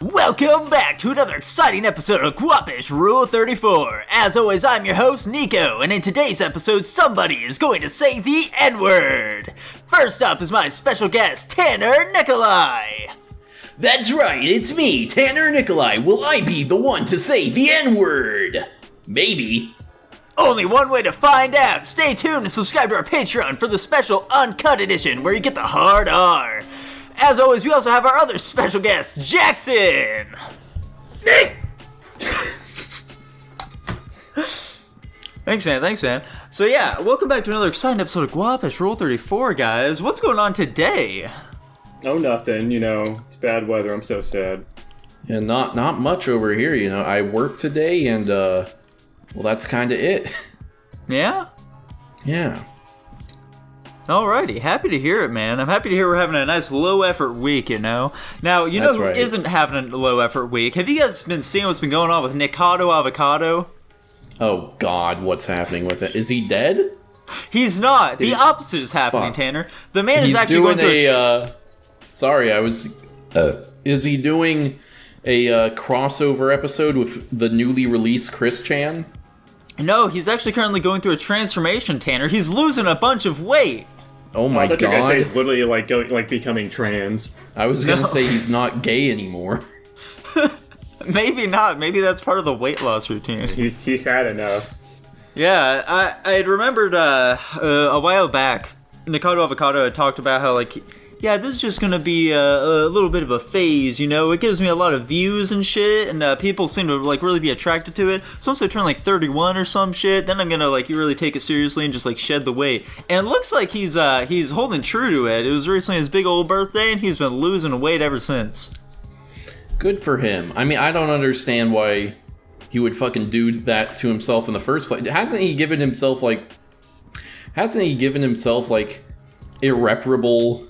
Welcome back to another exciting episode of Guapish Rule 34. As always, I'm your host, Nico, and in today's episode, somebody is going to say the N-word. First up is my special guest, Tanner Nikolai. That's right, it's me, Tanner Nikolai. Will I be the one to say the N-word? Maybe. Only one way to find out. Stay tuned and subscribe to our Patreon for the special Uncut Edition, where you get the hard R. As always, we also have our other special guest, Jackson! Nick! Thanks, man. So yeah, welcome back to another exciting episode of Guapish Rule 34, guys. What's going on today? Oh, nothing, it's bad weather, I'm so sad. Yeah, not much over here, I worked today and, well, that's kinda it. Yeah? Yeah. Alrighty, happy to hear it, man. I'm happy to hear we're having a nice low-effort week, Now, you know who isn't having a low-effort week? Have you guys been seeing what's been going on with Nikado Avocado? Oh, God, what's happening with it? Is he dead? He's not. The opposite is happening, Tanner. The man is actually going through is he doing a crossover episode with the newly released Chris Chan? No, he's actually currently going through a transformation, Tanner. He's losing a bunch of weight. Oh my God! I thought you were gonna say he's literally becoming trans. I was gonna say he's not gay anymore. Maybe not. Maybe that's part of the weight loss routine. He's had enough. Yeah, I had remembered a while back, Nikado Avocado had talked about how this is just gonna be a little bit of a phase, It gives me a lot of views and shit, and people seem to really be attracted to it. So once I turn 31 or some shit, then I'm gonna really take it seriously and just shed the weight. And it looks like he's holding true to it. It was recently his big old birthday, and he's been losing weight ever since. Good for him. I mean, I don't understand why he would fucking do that to himself in the first place. Hasn't he given himself irreparable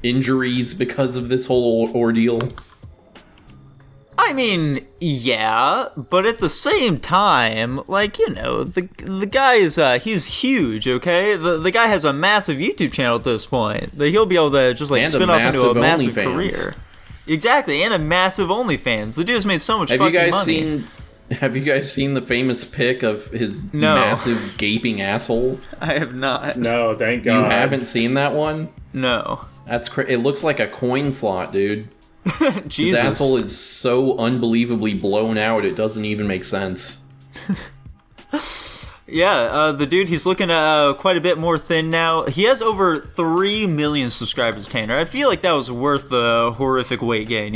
injuries because of this whole ordeal? I mean, yeah, but at the same time, the guy is, he's huge, okay? The guy has a massive YouTube channel at this point. That he'll be able to just, spin off into a massive career. Exactly, and a massive OnlyFans. The dude's made so much fucking money. Have you guys seen the famous pic of his massive gaping asshole? I have not. No, thank God. You haven't seen that one? No. That's it looks like a coin slot, dude. Jesus. His asshole is so unbelievably blown out, it doesn't even make sense. Yeah, the dude, he's looking quite a bit more thin now. He has over 3 million subscribers, Tanner. I feel like that was worth the horrific weight gain,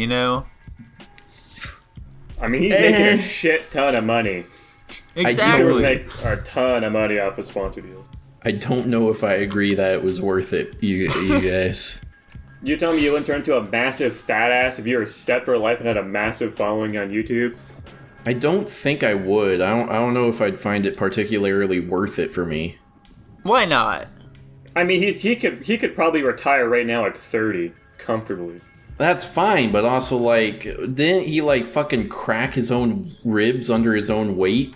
I mean, he's making a shit ton of money. Exactly. He would make a ton of money off of sponsor deals. I don't know if I agree that it was worth it, you guys. You tell me you wouldn't turn into a massive fat ass if you were set for life and had a massive following on YouTube? I don't think I would. I don't know if I'd find it particularly worth it for me. Why not? I mean, he could probably retire right now at 30 comfortably. That's fine, but also didn't he fucking crack his own ribs under his own weight?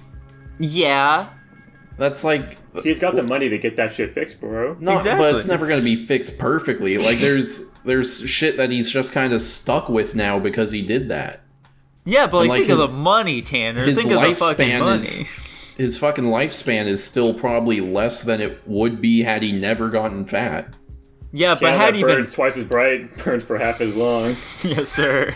Yeah. That's he's got the money to get that shit fixed, bro. No, exactly. But it's never going to be fixed perfectly. There's shit that he's just kind of stuck with now because he did that. Yeah, but think of the money, Tanner. Think of the fucking money. His fucking lifespan is still probably less than it would be had he never gotten fat. Yeah, but how do you burns twice as bright, burns for half as long. Yes, sir.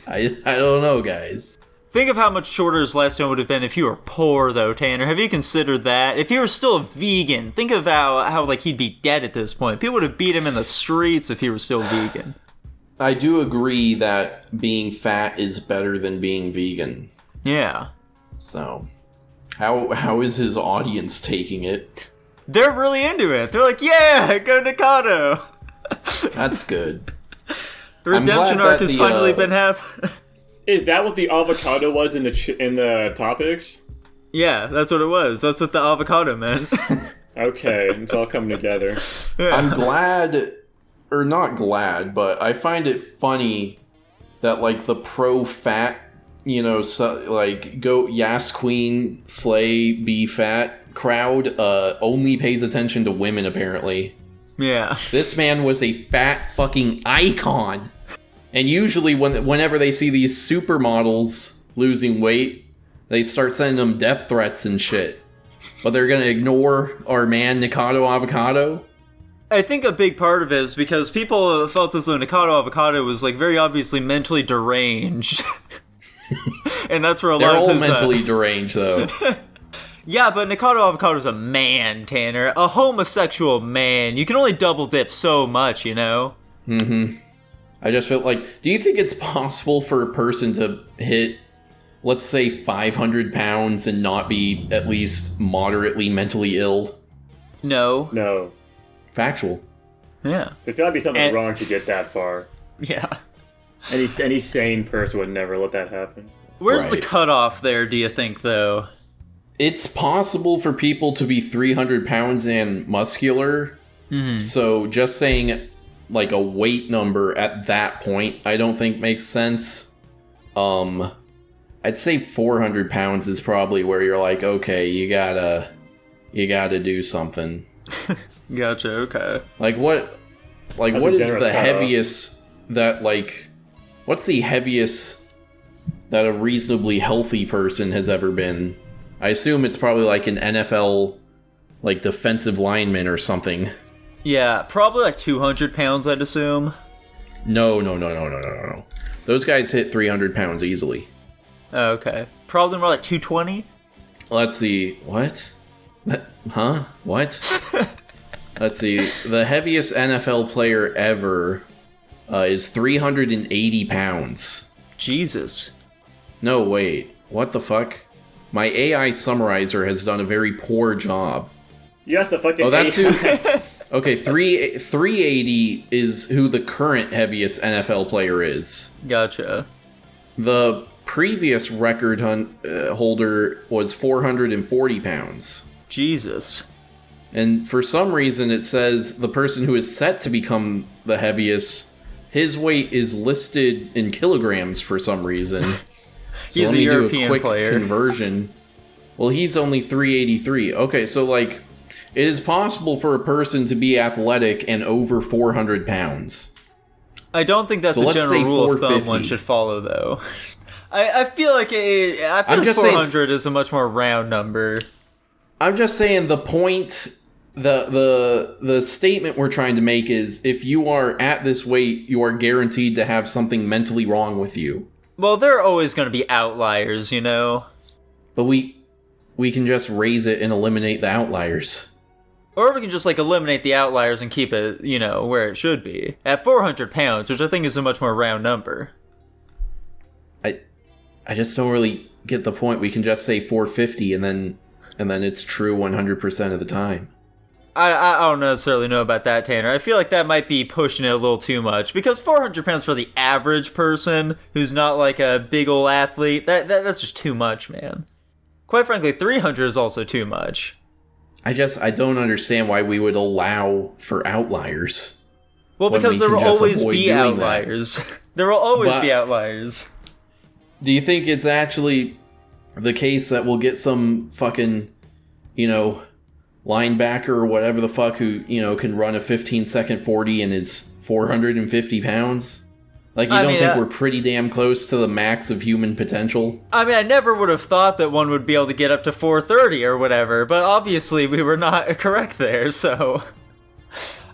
I don't know, guys. Think of how much shorter his lifespan would have been if you were poor, though, Tanner. Have you considered that? If he were still a vegan, think of how he'd be dead at this point. People would have beat him in the streets if he were still vegan. I do agree that being fat is better than being vegan. Yeah. So, how is his audience taking it? They're really into it. They're like, yeah, go Nikado. That's good. The redemption arc has finally been happening. Is that what the avocado was in the topics? Yeah, that's what it was. That's what the avocado meant. Okay, it's all coming together. Yeah. I'm glad, or not glad, but I find it funny that the pro-fat, go Yas Queen, slay, be fat crowd only pays attention to women, apparently. Yeah. This man was a fat fucking icon. And usually whenever they see these supermodels losing weight, they start sending them death threats and shit. But they're gonna ignore our man Nikado Avocado? I think a big part of it is because people felt as though Nikado Avocado was like very obviously mentally deranged. And that's where a lot of his... They're all mentally deranged, though. Yeah, but Nikado Avocado's a man, Tanner. A homosexual man. You can only double dip so much, you know? Mm-hmm. I just feel like... Do you think it's possible for a person to hit, let's say, 500 pounds and not be at least moderately mentally ill? No. No. Factual. Yeah. There's gotta be something wrong to get that far. Yeah. Any sane person would never let that happen. Where's the cutoff there, do you think, though? It's possible for people to be 300 pounds and muscular. Mm-hmm. So just saying, like, a weight number at that point, I don't think makes sense. I'd say 400 pounds is probably where you're like, okay, you gotta do something. Gotcha, okay. What is the heaviest that, like... What's the heaviest that a reasonably healthy person has ever been? I assume it's probably like an NFL, like, defensive lineman or something. Yeah, probably like 200 pounds, I'd assume. No. Those guys hit 300 pounds easily. Okay. Probably more like 220? Let's see. What? Huh? What? Let's see. The heaviest NFL player ever is 380 pounds. Jesus. No, wait. What the fuck? My AI summarizer has done a very poor job. You have to fucking... Oh, that's who... Okay, 380 is who the current heaviest NFL player is. Gotcha. The previous record holder was 440 pounds. Jesus. And for some reason it says the person who is set to become the heaviest, his weight is listed in kilograms for some reason. So He's a European player. Conversion. Well, he's only 383. Okay, so like, it is possible for a person to be athletic and over 400 pounds. I don't think that's a general rule of thumb one should follow, though. I feel like 400 is a much more round number. I'm just saying the point, the statement we're trying to make is if you are at this weight, you are guaranteed to have something mentally wrong with you. Well, there are always going to be outliers, you know? But we can just raise it and eliminate the outliers. Or we can just, like, eliminate the outliers and keep it, you know, where it should be. At 400 pounds, which I think is a much more round number. I just don't really get the point. We can just say 450 and then it's true 100% of the time. I don't necessarily know about that, Tanner. I feel like that might be pushing it a little too much. Because 400 pounds for the average person who's not like a big old athlete, that's just too much, man. Quite frankly, 300 is also too much. I don't understand why we would allow for outliers. Well, because there will always be outliers. There will always be outliers. Do you think it's actually the case that we'll get some fucking, you know, linebacker or whatever the fuck who, you know, can run a 15-second 40 and is 450 pounds? Like, you don't think we're pretty damn close to the max of human potential? I mean, I never would have thought that one would be able to get up to 430 or whatever, but obviously we were not correct there, so...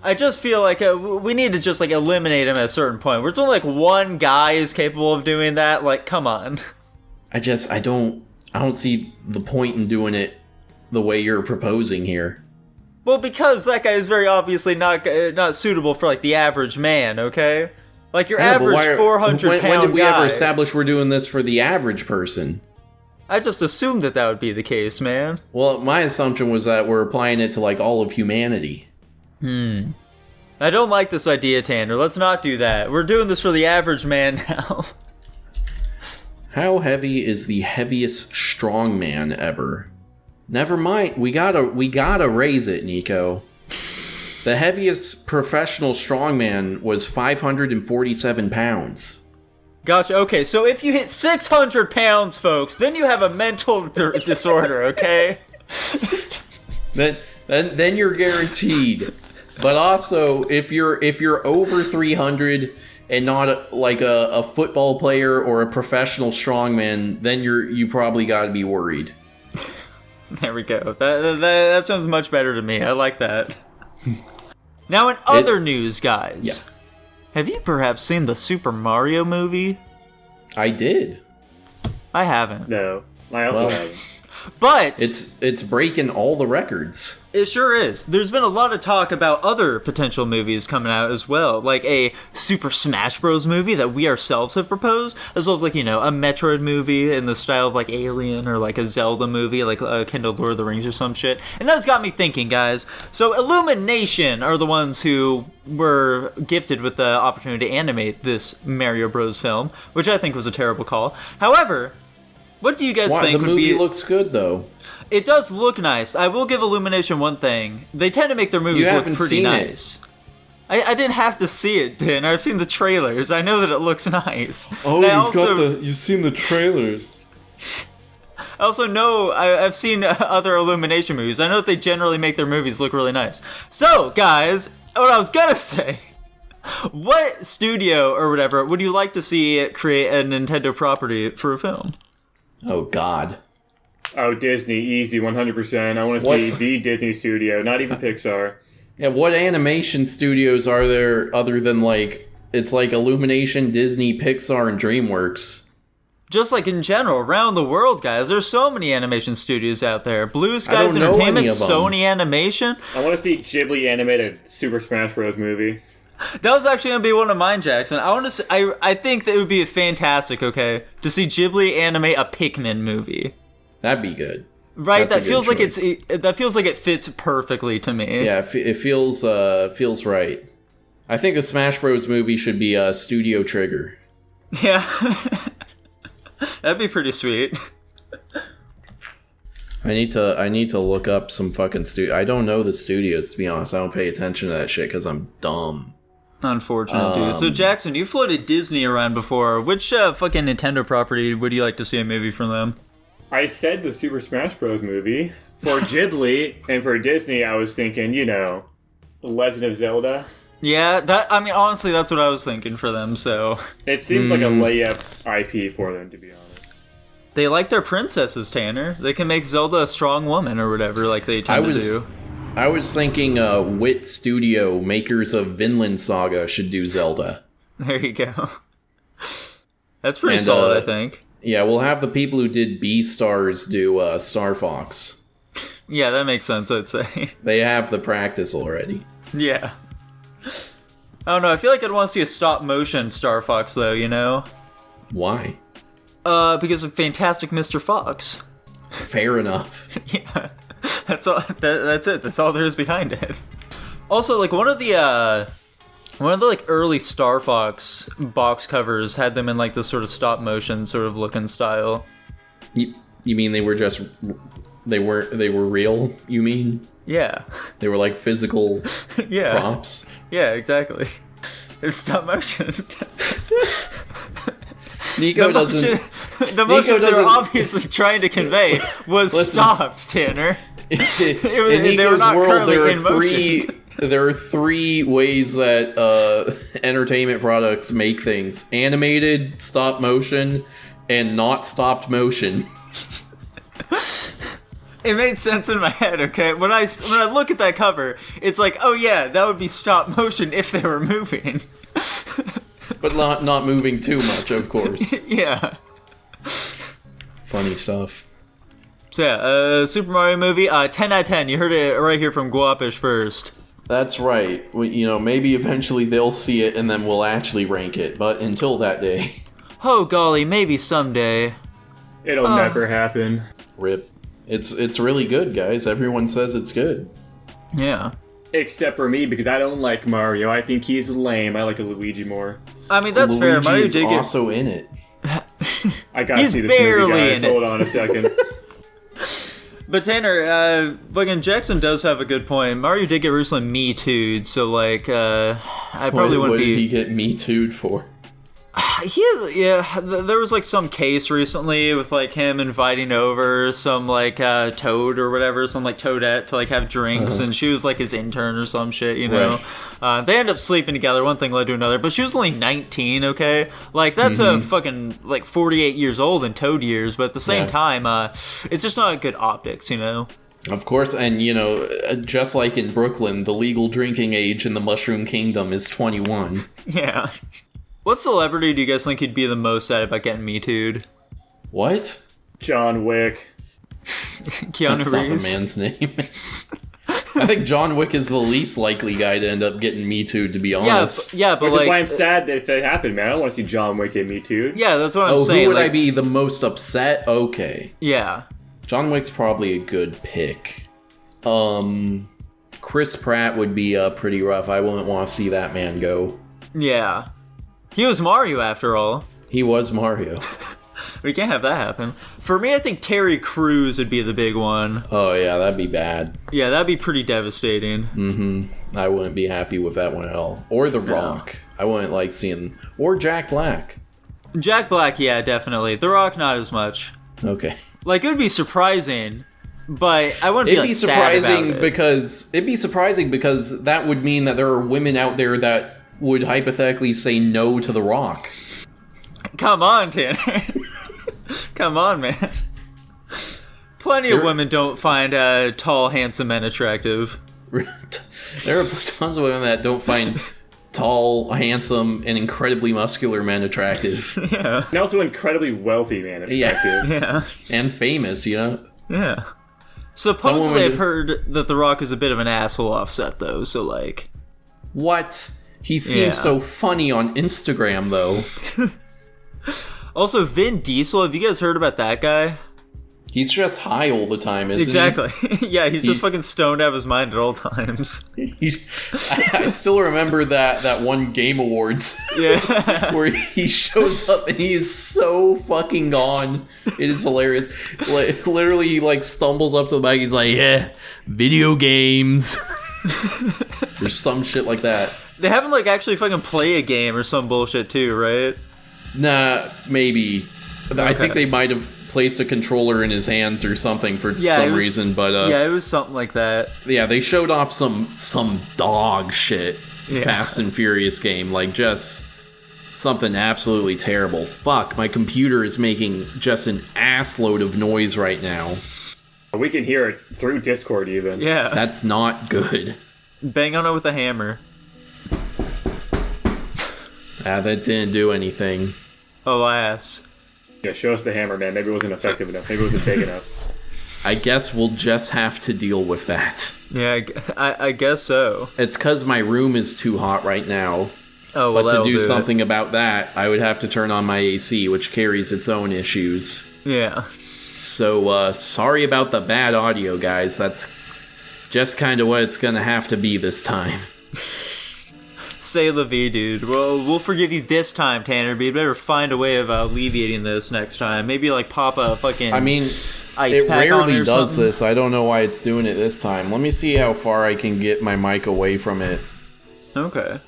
I just feel like we need to just, like, eliminate him at a certain point. Where it's only, like, one guy is capable of doing that. Like, come on. I don't see the point in doing it the way you're proposing here. Well, because that guy is very obviously not suitable for, like, the average man, okay? Like, your average 400-pound guy... When did we ever establish we're doing this for the average person? I just assumed that would be the case, man. Well, my assumption was that we're applying it to, like, all of humanity. I don't like this idea, Tanner. Let's not do that. We're doing this for the average man now. How heavy is the heaviest strongman ever? Never mind. We gotta raise it, Nico. The heaviest professional strongman was 547 pounds. Gotcha. Okay, so if you hit 600 pounds, folks, then you have a mental disorder, okay? Then you're guaranteed But also, if you're over 300 and not like a football player or a professional strongman, then you probably got to be worried. There we go. That sounds much better to me. I like that. Now, in other news, guys. Yeah. Have you perhaps seen the Super Mario movie? I did. I haven't. No, I also haven't. But it's breaking all the records. It sure is. There's been a lot of talk about other potential movies coming out as well, like a Super Smash Bros. Movie that we ourselves have proposed, as well as like, a Metroid movie in the style of like Alien, or like a Zelda movie, like Kindle Lord of the Rings or some shit. And that's got me thinking, guys. So Illumination are the ones who were gifted with the opportunity to animate this Mario Bros. Film, which I think was a terrible call. However, what do you guys think the would be... movie looks good, though. It does look nice. I will give Illumination one thing. They tend to make their movies look pretty nice. I didn't have to see it, Dan. I've seen the trailers. I know that it looks nice. Oh, you've seen the trailers. I also know I've seen other Illumination movies. I know that they generally make their movies look really nice. So, guys, what I was gonna say... What studio or whatever would you like to see create a Nintendo property for a film? Oh, God. Oh, Disney, easy, 100%. I want to see the Disney studio, not even Pixar. Yeah, what animation studios are there other than, like, it's like Illumination, Disney, Pixar, and DreamWorks? Just like in general, around the world, guys, there's so many animation studios out there. Blue Skies Entertainment, Sony Animation. I want to see Ghibli animate a Super Smash Bros. Movie. That was actually going to be one of mine, Jackson. I think that it would be fantastic, okay, to see Ghibli animate a Pikmin movie. That'd be good. Right? That feels like it fits perfectly to me. Yeah, it feels right. I think a Smash Bros. Movie should be Studio Trigger. Yeah. That'd be pretty sweet. I need to look up some fucking studio. I don't know the studios, to be honest. I don't pay attention to that shit because I'm dumb. Unfortunate, dude. So, Jackson, you floated Disney around before. Which fucking Nintendo property would you like to see a movie from them? I said the Super Smash Bros. Movie. For Ghibli and for Disney, I was thinking, The Legend of Zelda. Yeah, honestly, that's what I was thinking for them, so... It seems like a layup IP for them, to be honest. They like their princesses, Tanner. They can make Zelda a strong woman or whatever, like they tend to do. I was thinking Wit Studio, makers of Vinland Saga, should do Zelda. There you go. That's pretty solid, I think. Yeah, we'll have the people who did Beastars do Star Fox. Yeah, that makes sense, I'd say. They have the practice already. Yeah. I don't know, I feel like I'd want to see a stop-motion Star Fox, though, Why? Because of Fantastic Mr. Fox. Fair enough. Yeah. That's all. That's it. That's all there is behind it. Also, like one of the like early Star Fox box covers had them in like this sort of stop motion sort of looking style. You mean they were real? You mean? Yeah. They were like physical props. Yeah, exactly. It's stop motion. Nico doesn't. The motion they're obviously trying to convey was stopped, Tanner. In Nico's world, there are three ways that entertainment products make things: animated, stop motion, and not stopped motion. It made sense in my head, okay? When I look at that cover, it's like, oh yeah, that would be stop motion if they were moving. But not moving too much, of course. Yeah. Funny stuff. So yeah, Super Mario movie, 10 out of 10. You heard it right here from Guapish first. That's right. Maybe eventually they'll see it and then we'll actually rank it. But until that day. Oh golly, maybe someday. It'll never happen. RIP. It's really good, guys. Everyone says it's good. Yeah. Except for me, because I don't like Mario. I think he's lame. I like a Luigi more. I mean, that's fair. Mario did get... also in it. I gotta see this movie, guys. Hold on a second. But Tanner, fucking Jackson does have a good point. Mario did get recently Me Too'd, so like, I probably wouldn't be... What did he get Me Too'd for? There was like some case recently with like him inviting over some like toad or whatever, some like toadette to like have drinks, and she was like his intern or some shit, you know. Right. They end up sleeping together. One thing led to another, but she was only 19. Okay, like that's a fucking like 48 years old in toad years, but at the same time, it's just not good optics, you know. Of course, and you know, just like in Brooklyn, the legal drinking age in the Mushroom Kingdom is 21. Yeah. What celebrity do you guys think he'd be the most sad about getting Me Too'd? What? John Wick. Keanu Reeves? That's not the man's name. I think John Wick is the least likely guy to end up getting Me Too'd, to be honest. Yeah, but which like... is why I'm sad that if that happened, man. I don't want to see John Wick get Me Too'd. Yeah, that's what I'm saying. Who would like... I be the most upset? Okay. Yeah. John Wick's probably a good pick. Chris Pratt would be pretty rough. I wouldn't want to see that man go. Yeah. He was Mario, after all. He was Mario. We can't have that happen. For me, I think Terry Crews would be the big one. Oh, yeah, that'd be bad. Yeah, that'd be pretty devastating. Mm-hmm. I wouldn't be happy with that one at all. Or The Rock. I wouldn't like seeing... Or Jack Black. Jack Black, yeah, definitely. The Rock, not as much. Okay. Like, it would be surprising, but I wouldn't be, like, sad about it. It'd be surprising because that would mean that there are women out there that would hypothetically say no to The Rock. Come on, Tanner. Come on, man. Plenty of women don't find tall, handsome men attractive. There are tons of women that don't find tall, handsome, and incredibly muscular men attractive. Yeah. And also incredibly wealthy men attractive. Yeah. And famous, you know? Yeah. Supposedly I've heard that The Rock is a bit of an asshole offset, though, so like... What? He seems so funny on Instagram, though. Also, Vin Diesel, have you guys heard about that guy? He's just high all the time, isn't he? Yeah, he's just fucking stoned out of his mind at all times. I still remember that one Game Awards where he shows up and he is so fucking gone. It is hilarious. Like, literally, he like stumbles up to the mic. He's like, "Yeah, video games," or some shit like that. They haven't like actually fucking play a game or some bullshit too, right? Nah, maybe. Okay. I think they might have placed a controller in his hands or something for some reason, but yeah, it was something like that. Yeah, they showed off some dog shit Fast and Furious game, like just something absolutely terrible. Fuck, my computer is making just an assload of noise right now. We can hear it through Discord even. Yeah. That's not good. Bang on it with a hammer. That didn't do anything. Alas. Yeah, show us the hammer, man. Maybe it wasn't effective enough. Maybe it wasn't big enough. I guess we'll just have to deal with that. Yeah, I guess so. It's because my room is too hot right now. Oh, well, but to do something about that, I would have to turn on my AC, which carries its own issues. Yeah. So, sorry about the bad audio, guys. That's just kind of what it's gonna have to be this time. Say la vie, dude. Well, we'll forgive you this time, Tanner, but you better find a way of alleviating this next time. Maybe, like, pop a fucking ice it pack on it rarely or does something. this. I don't know why it's doing it this time. Let me see how far I can get my mic away from it. Okay.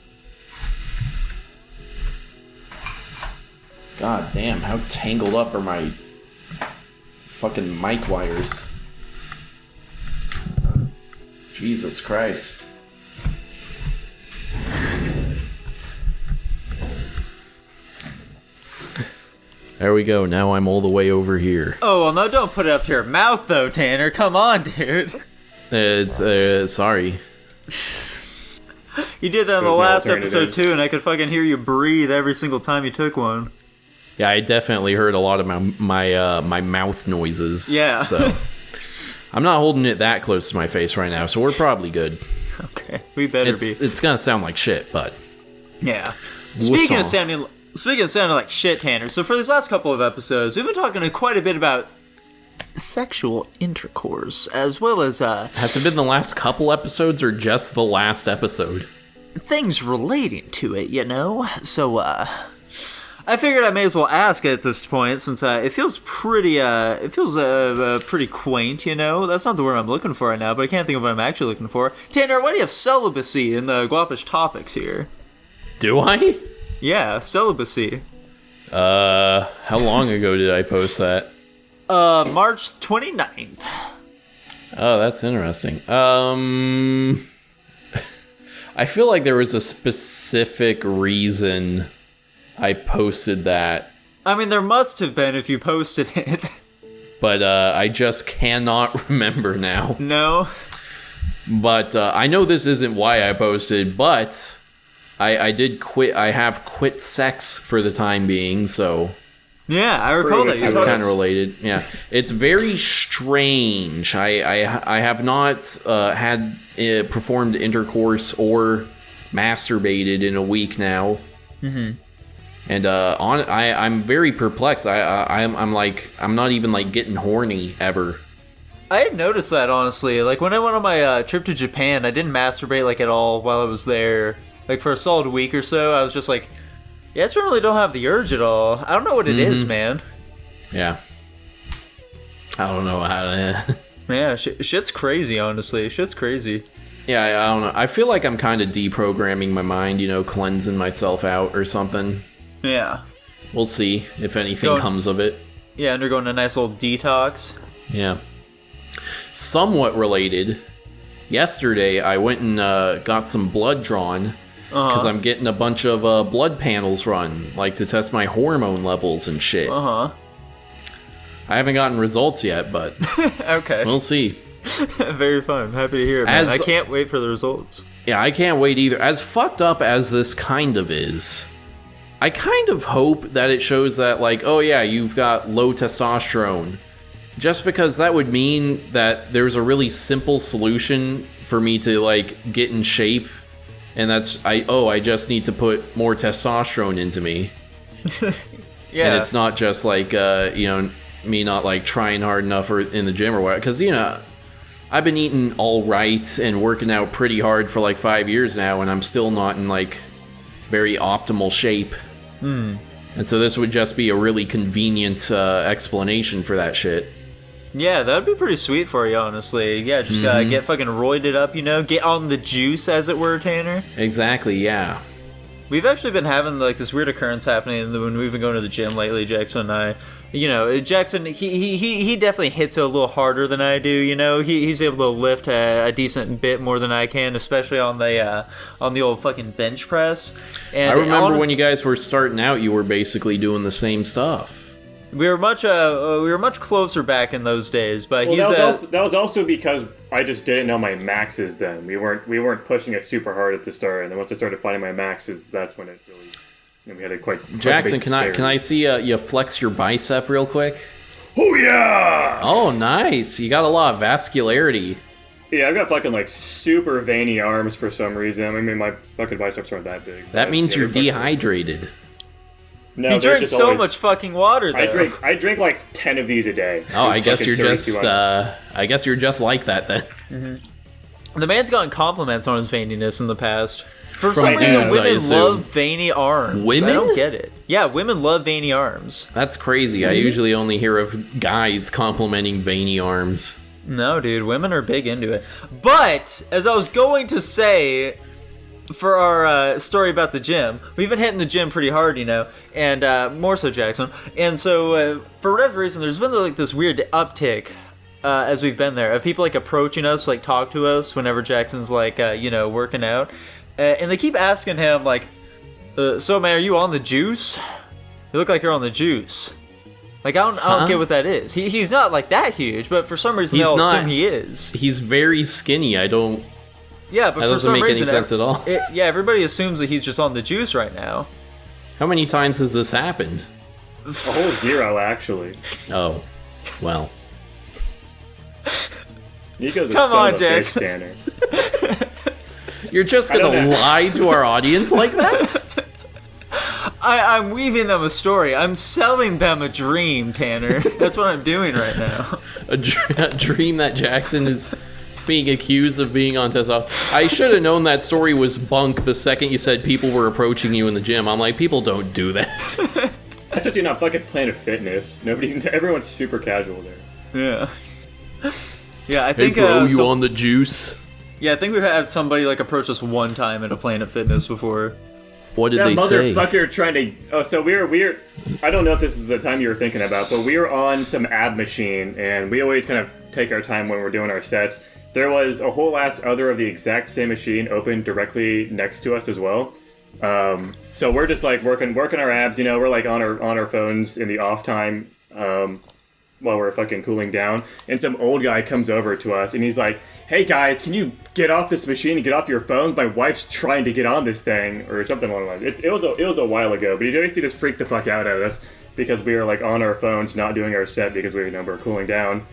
God damn, how tangled up are my fucking mic wires? Jesus Christ. There we go. Now I'm all the way over here. Oh, well, no, don't put it up to your mouth, though, Tanner. Come on, dude. Sorry. You did that in the last episode, too, and I could fucking hear you breathe every single time you took one. Yeah, I definitely heard a lot of my mouth noises. Yeah. So I'm not holding it that close to my face right now, so we're probably good. Okay, we better be. It's gonna sound like shit, but yeah. Speaking of sounding like shit, Tanner. So for these last couple of episodes, we've been talking quite a bit about sexual intercourse, as well as has it been the last couple episodes or just the last episode? Things relating to it, you know. So I figured I may as well ask at this point, since it feels pretty pretty quaint, you know. That's not the word I'm looking for right now, but I can't think of what I'm actually looking for. Tanner, why do you have celibacy in the Guapish topics here? Do I? Yeah, celibacy. How long ago did I post that? March 29th. Oh, that's interesting. I feel like there was a specific reason I posted that. I mean, there must have been if you posted it. But I just cannot remember now. No? But I know this isn't why I posted, but I did quit. I have quit sex for the time being, so... Yeah, I recall that. It's kind of related. Yeah, it's very strange. I have not had performed intercourse or masturbated in a week now. Mm-hmm. And I'm very perplexed. I'm like, I'm not even like getting horny ever. I had noticed that, honestly. Like when I went on my trip to Japan, I didn't masturbate like at all while I was there. Like for a solid week or so, I was just like, yeah, I just really don't have the urge at all. I don't know what it is, man. Yeah. I don't know how to... Yeah, shit's crazy, honestly. Shit's crazy. Yeah, I don't know. I feel like I'm kind of deprogramming my mind, you know, cleansing myself out or something. Yeah. We'll see if anything comes of it. Yeah, undergoing a nice old detox. Yeah. Somewhat related. Yesterday, I went and got some blood drawn. Because I'm getting a bunch of blood panels run, like to test my hormone levels and shit. I haven't gotten results yet, but okay, we'll see. Very fun. I'm happy to hear it, man. I can't wait for the results. Yeah, I can't wait either. As fucked up as this kind of is, I kind of hope that it shows that, like, oh yeah, you've got low testosterone. Just because that would mean that there's a really simple solution for me to, like, get in shape. And that's, I just need to put more testosterone into me. Yeah. And it's not just like, you know, me not like trying hard enough or in the gym or what. Because, you know, I've been eating all right and working out pretty hard for like 5 years now. And I'm still not in like very optimal shape. And so this would just be a really convenient explanation for that shit. Yeah, that'd be pretty sweet for you, honestly. Yeah, just get fucking roided up, you know? Get on the juice, as it were, Tanner. Exactly, yeah. We've actually been having, like, this weird occurrence happening when we've been going to the gym lately, Jackson and I. You know, Jackson, he definitely hits it a little harder than I do, you know? He's able to lift a decent bit more than I can, especially on the old fucking bench press. And I remember when you guys were starting out, you were basically doing the same stuff. We were much closer back in those days, but that was also because I just didn't know my maxes then. We weren't pushing it super hard at the start, and then once I started finding my maxes, that's when it really, you know, we had a quite Jackson, can I see you flex your bicep real quick? Oh yeah! Oh, nice. You got a lot of vascularity. Yeah, I've got fucking like super veiny arms for some reason. I mean, my fucking biceps aren't that big. That means you're dehydrated. No, he drinks so much fucking water, though. I drink like 10 of these a day. Oh, I guess you're just like that then. Mm-hmm. The man's gotten compliments on his veininess in the past. For some reason, women love veiny arms. Women? I don't get it. Yeah, women love veiny arms. That's crazy. I usually only hear of guys complimenting veiny arms. No, dude, women are big into it. But, as I was going to say, for our story about the gym, we've been hitting the gym pretty hard, you know, and more so Jackson. And so, for whatever reason, there's been like this weird uptick as we've been there of people like approaching us, like talk to us whenever Jackson's like, you know, working out, and they keep asking him like, "So man, are you on the juice? You look like you're on the juice." Like I don't get what that is. He's not like that huge, but for some reason they'll assume he is. He's very skinny. I don't. Yeah, but that for doesn't some make reason, any sense at all. Yeah, everybody assumes that he's just on the juice right now. How many times has this happened? A whole 0, actually. Oh, well. Nico's a Come on, bitch, Tanner. You're just gonna lie to our audience like that? I'm weaving them a story. I'm selling them a dream, Tanner. That's what I'm doing right now. A dream that Jackson is being accused of being on testosterone. I should have known that story was bunk the second you said people were approaching you in the gym. I'm like, people don't do that. That's what you're not fucking Planet Fitness. Everyone's super casual there. Yeah. Yeah, I think. Hey bro, you on the juice? Yeah, I think we've had somebody like approach us one time at a Planet Fitness before. What did that they say? motherfucker trying to... Oh, so we're... I don't know if this is the time you were thinking about, but we were on some ab machine, and we always kind of take our time when we're doing our sets. There was a whole ass other of the exact same machine open directly next to us as well. So we're just like working our abs, you know, we're like on our phones in the off time, while we're fucking cooling down, and some old guy comes over to us, and he's like, "Hey guys, can you get off this machine and get off your phones? My wife's trying to get on this thing," or something along those lines. It was a while ago, but he basically just freaked the fuck out at us because we were like on our phones, not doing our set because we were cooling down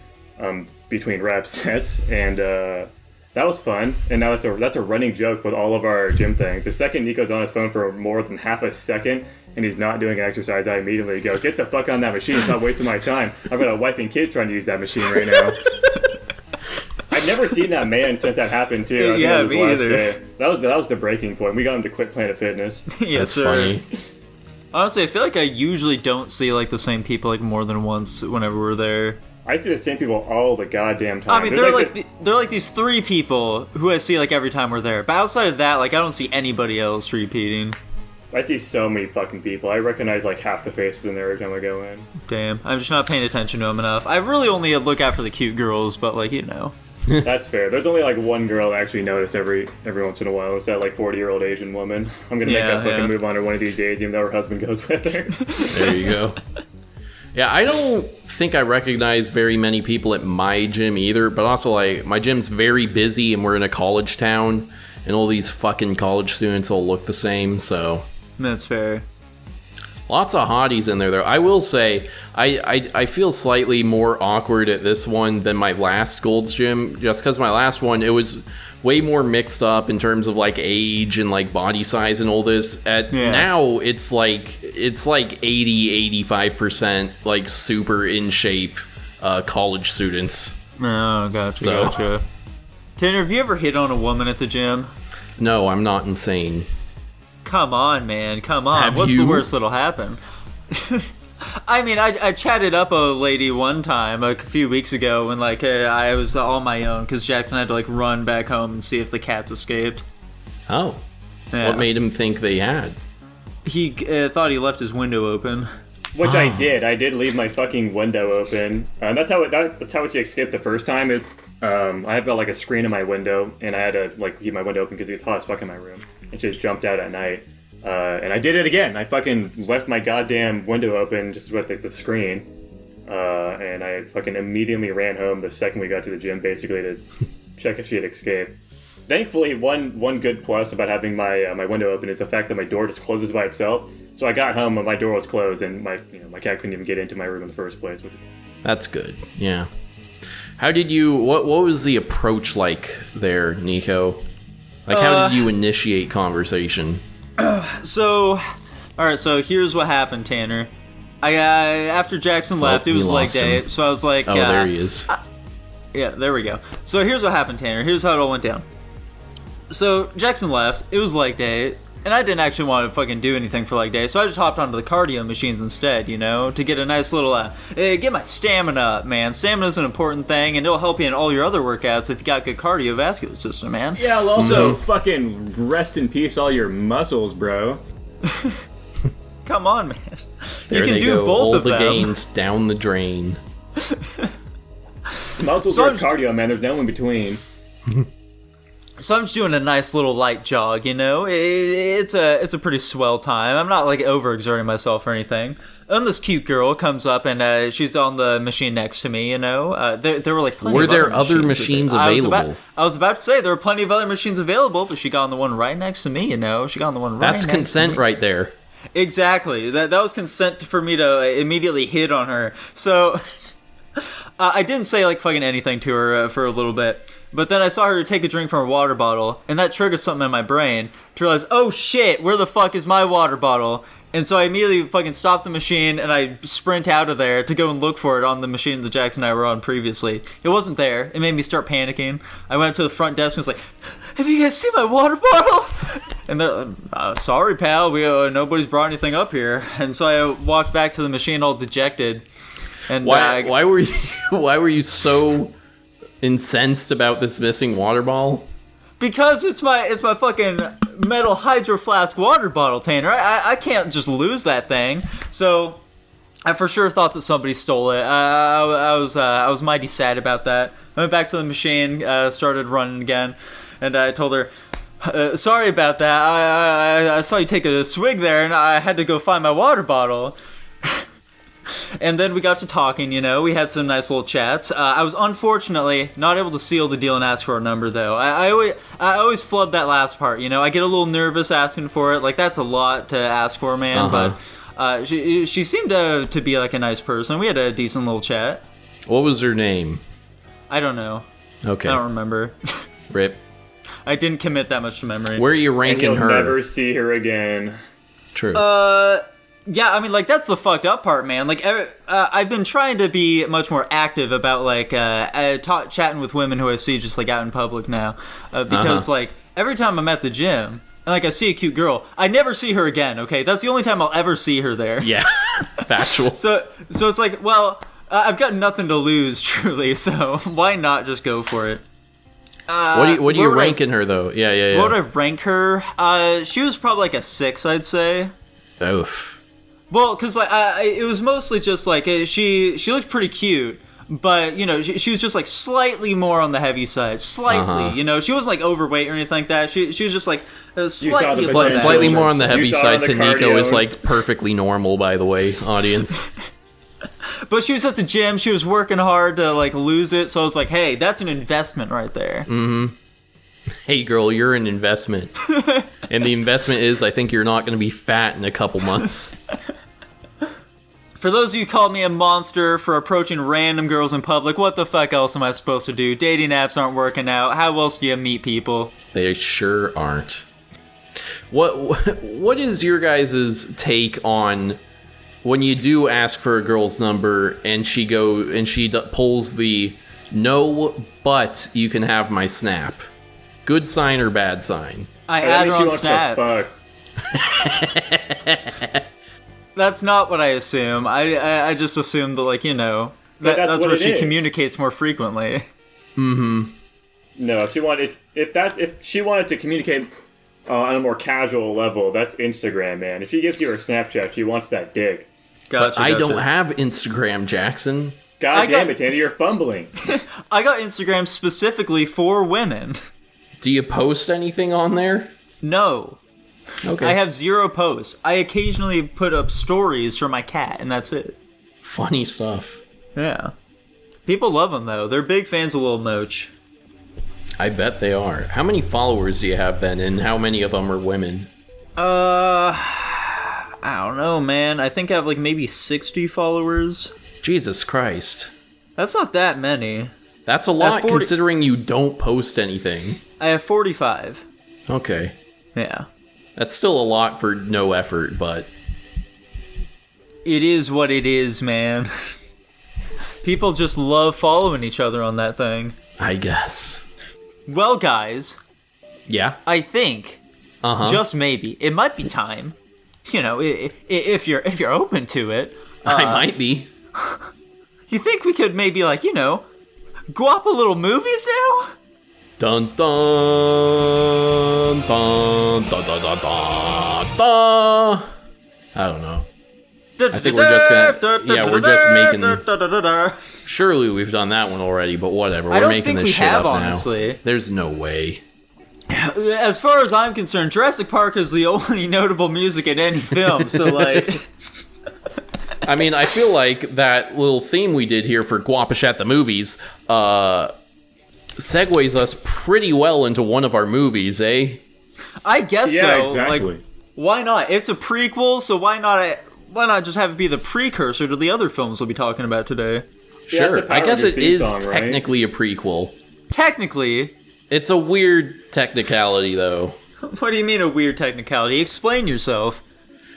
between rep sets, and that was fun. And now that's a running joke with all of our gym things. The second Nico's on his phone for more than half a second and he's not doing an exercise, I immediately go, "Get the fuck on that machine, stop wasting my time. I've got a wife and kids trying to use that machine right now." I've never seen that man since that happened too. Yeah, me either. Day. That was the breaking point. We got him to quit Planet Fitness. Yes, sir. Funny. Honestly, I feel like I usually don't see like the same people like more than once whenever we're there. I see the same people all the goddamn time. I mean, they're like these 3 people who I see like every time we're there. But outside of that, like I don't see anybody else repeating. I see so many fucking people. I recognize like half the faces in there every time I go in. Damn, I'm just not paying attention to them enough. I really only look out for the cute girls, but like, you know. That's fair. There's only like one girl I actually notice every once in a while. It's that like 40-year-old Asian woman. I'm gonna make that fucking move on her one of these days, even though her husband goes with her. There you go. Yeah, I don't think I recognize very many people at my gym either, but also like my gym's very busy and we're in a college town and all these fucking college students all look the same, so That's fair. lots of hotties in there though. I will say I feel slightly more awkward at this one than my last Gold's Gym, just because my last one, it was way more mixed up in terms of like age and like body size and all this. Now it's like 80-85% like super in shape college students. Oh, gotcha. Tanner, have you ever hit on a woman at the gym? No, I'm not insane. Come on, man. Come on. What's the worst that'll happen? I mean, I chatted up a lady one time a few weeks ago when, like, I was on my own because Jackson had to, like, run back home and see if the cats escaped. Oh. Yeah. What made him think they had? He thought he left his window open. Which I did. I did leave my fucking window open. That's how she escaped the first time. I have got like a screen in my window, and I had to like keep my window open because it's hot as fuck in my room. And she just jumped out at night. And I did it again. I fucking left my goddamn window open just with the screen. And I fucking immediately ran home the second we got to the gym, basically to check if she had escaped. Thankfully, one good plus about having my window open is the fact that my door just closes by itself. So I got home and my door was closed, and my cat couldn't even get into my room in the first place. That's good. Yeah. How did you? What was the approach like there, Nico? Like, how did you initiate conversation? So here's what happened, Tanner. After Jackson left, it was leg day, so I was like, oh, there he is. Yeah, there we go. So here's what happened, Tanner. Here's how it all went down. So Jackson left. It was leg day, and I didn't actually want to fucking do anything for leg day, so I just hopped onto the cardio machines instead, to get a nice little, get my stamina up, man. Stamina's an important thing, and it'll help you in all your other workouts if you got good cardiovascular system, man. Yeah, I'll also fucking rest in peace all your muscles, bro. Come on, man. There you can do go. both all of the them. gains down the drain. Muscles are cardio, man. There's no in between. So I'm just doing a nice little light jog, It's a pretty swell time. I'm not like overexerting myself or anything. And this cute girl comes up and she's on the machine next to me. There were like plenty Were of there other machines available? I was about to say there were plenty of other machines available, but she got on the one right next to me. She got on the one right. That's next consent to me. right there. Exactly. That was consent for me to immediately hit on her. So I didn't say like fucking anything to her for a little bit. But then I saw her take a drink from her water bottle, and that triggered something in my brain to realize, oh shit, where the fuck is my water bottle? And so I immediately fucking stopped the machine, and I sprint out of there to go and look for it on the machine that Jackson and I were on previously. It wasn't there. It made me start panicking. I went up to the front desk and was like, have you guys seen my water bottle? And they're sorry, pal, nobody's brought anything up here. And so I walked back to the machine all dejected. And why were you so incensed about this missing water ball? Because it's my fucking metal Hydro Flask water bottle, Tanner. I can't just lose that thing. So I for sure thought that somebody stole it. I was mighty sad about that. I went back to the machine, started running again, and I told her, sorry about that. I saw you take a swig there, and I had to go find my water bottle. And then we got to talking, you know. We had some nice little chats. I was unfortunately not able to seal the deal and ask for a number, though. I always flub that last part, you know. I get a little nervous asking for it. Like, that's a lot to ask for, man. But she seemed to be like a nice person. We had a decent little chat. What was her name? I don't know. Okay. I don't remember. Rip. I didn't commit that much to memory. Where are you ranking and you'll her? Never see her again. True. Yeah, I mean, like, that's the fucked up part, man. Like, I've been trying to be much more active about, like, chatting with women who I see just, like, out in public now. Because, like, every time I'm at the gym, and, like, I see a cute girl, I never see her again, okay? That's the only time I'll ever see her there. Yeah, factual. So it's like, well, I've got nothing to lose, truly, so why not just go for it? What are you ranking her, though? Yeah. What would I rank her? She was probably, like, a 6, I'd say. Oof. Well, because like it was mostly just like she looked pretty cute, but you know she was just like slightly more on the heavy side, slightly. You know, she wasn't like overweight or anything like that. She was just like slightly more on the heavy side to Nico cardio. is like perfectly normal, by the way, audience. But she was at the gym. She was working hard to like lose it. So I was like, hey, that's an investment right there. Mm-hmm. Hey, girl, you're an investment. And the investment is, I think you're not going to be fat in a couple months. For those of you who called me a monster for approaching random girls in public, what the fuck else am I supposed to do? Dating apps aren't working out. How else do you meet people? They sure aren't. What is your guys' take on when you do ask for a girl's number and she pulls the no, but you can have my snap? Good sign or bad sign? I add her on Snap. Fuck. That's not what I assume. I just assume that, like, you know, that's where she communicates more frequently. Mm-hmm. No, if she wanted to communicate on a more casual level, that's Instagram, man. If she gives you her Snapchat, she wants that dick. But I don't have Instagram, Jackson. God damn it, Andy, you're fumbling. I got Instagram specifically for women. Do you post anything on there? No. Okay. I have 0 posts. I occasionally put up stories for my cat, and that's it. Funny stuff. Yeah. People love them, though. They're big fans of Lil Moach. I bet they are. How many followers do you have, then, and how many of them are women? I don't know, man. I think I have, like, maybe 60 followers. Jesus Christ. That's not that many. That's a lot, considering you don't post anything. I have 45. Okay. Yeah. That's still a lot for no effort, but... It is what it is, man. People just love following each other on that thing. I guess. Well, guys. Yeah? I think, just maybe, it might be time. You know, if you're open to it. I might be. You think we could maybe, like, you know, go up a little movies now? Dun dun dun dun dun dun dun dun. I don't know. I think we're just gonna. Yeah, we're just making. Surely we've done that one already, but whatever. We're making this shit up now. Honestly. There's no way. As far as I'm concerned, Jurassic Park is the only notable music in any film. So, like. I mean, I feel like that little theme we did here for Guapish at the movies segues us pretty well into one of our movies, eh? I guess yeah, so. Exactly. Like, why not? It's a prequel, so why not just have it be the precursor to the other films we'll be talking about today? Sure. Yeah, I guess it is song, technically a prequel. Technically. It's a weird technicality, though. What do you mean a weird technicality? Explain yourself.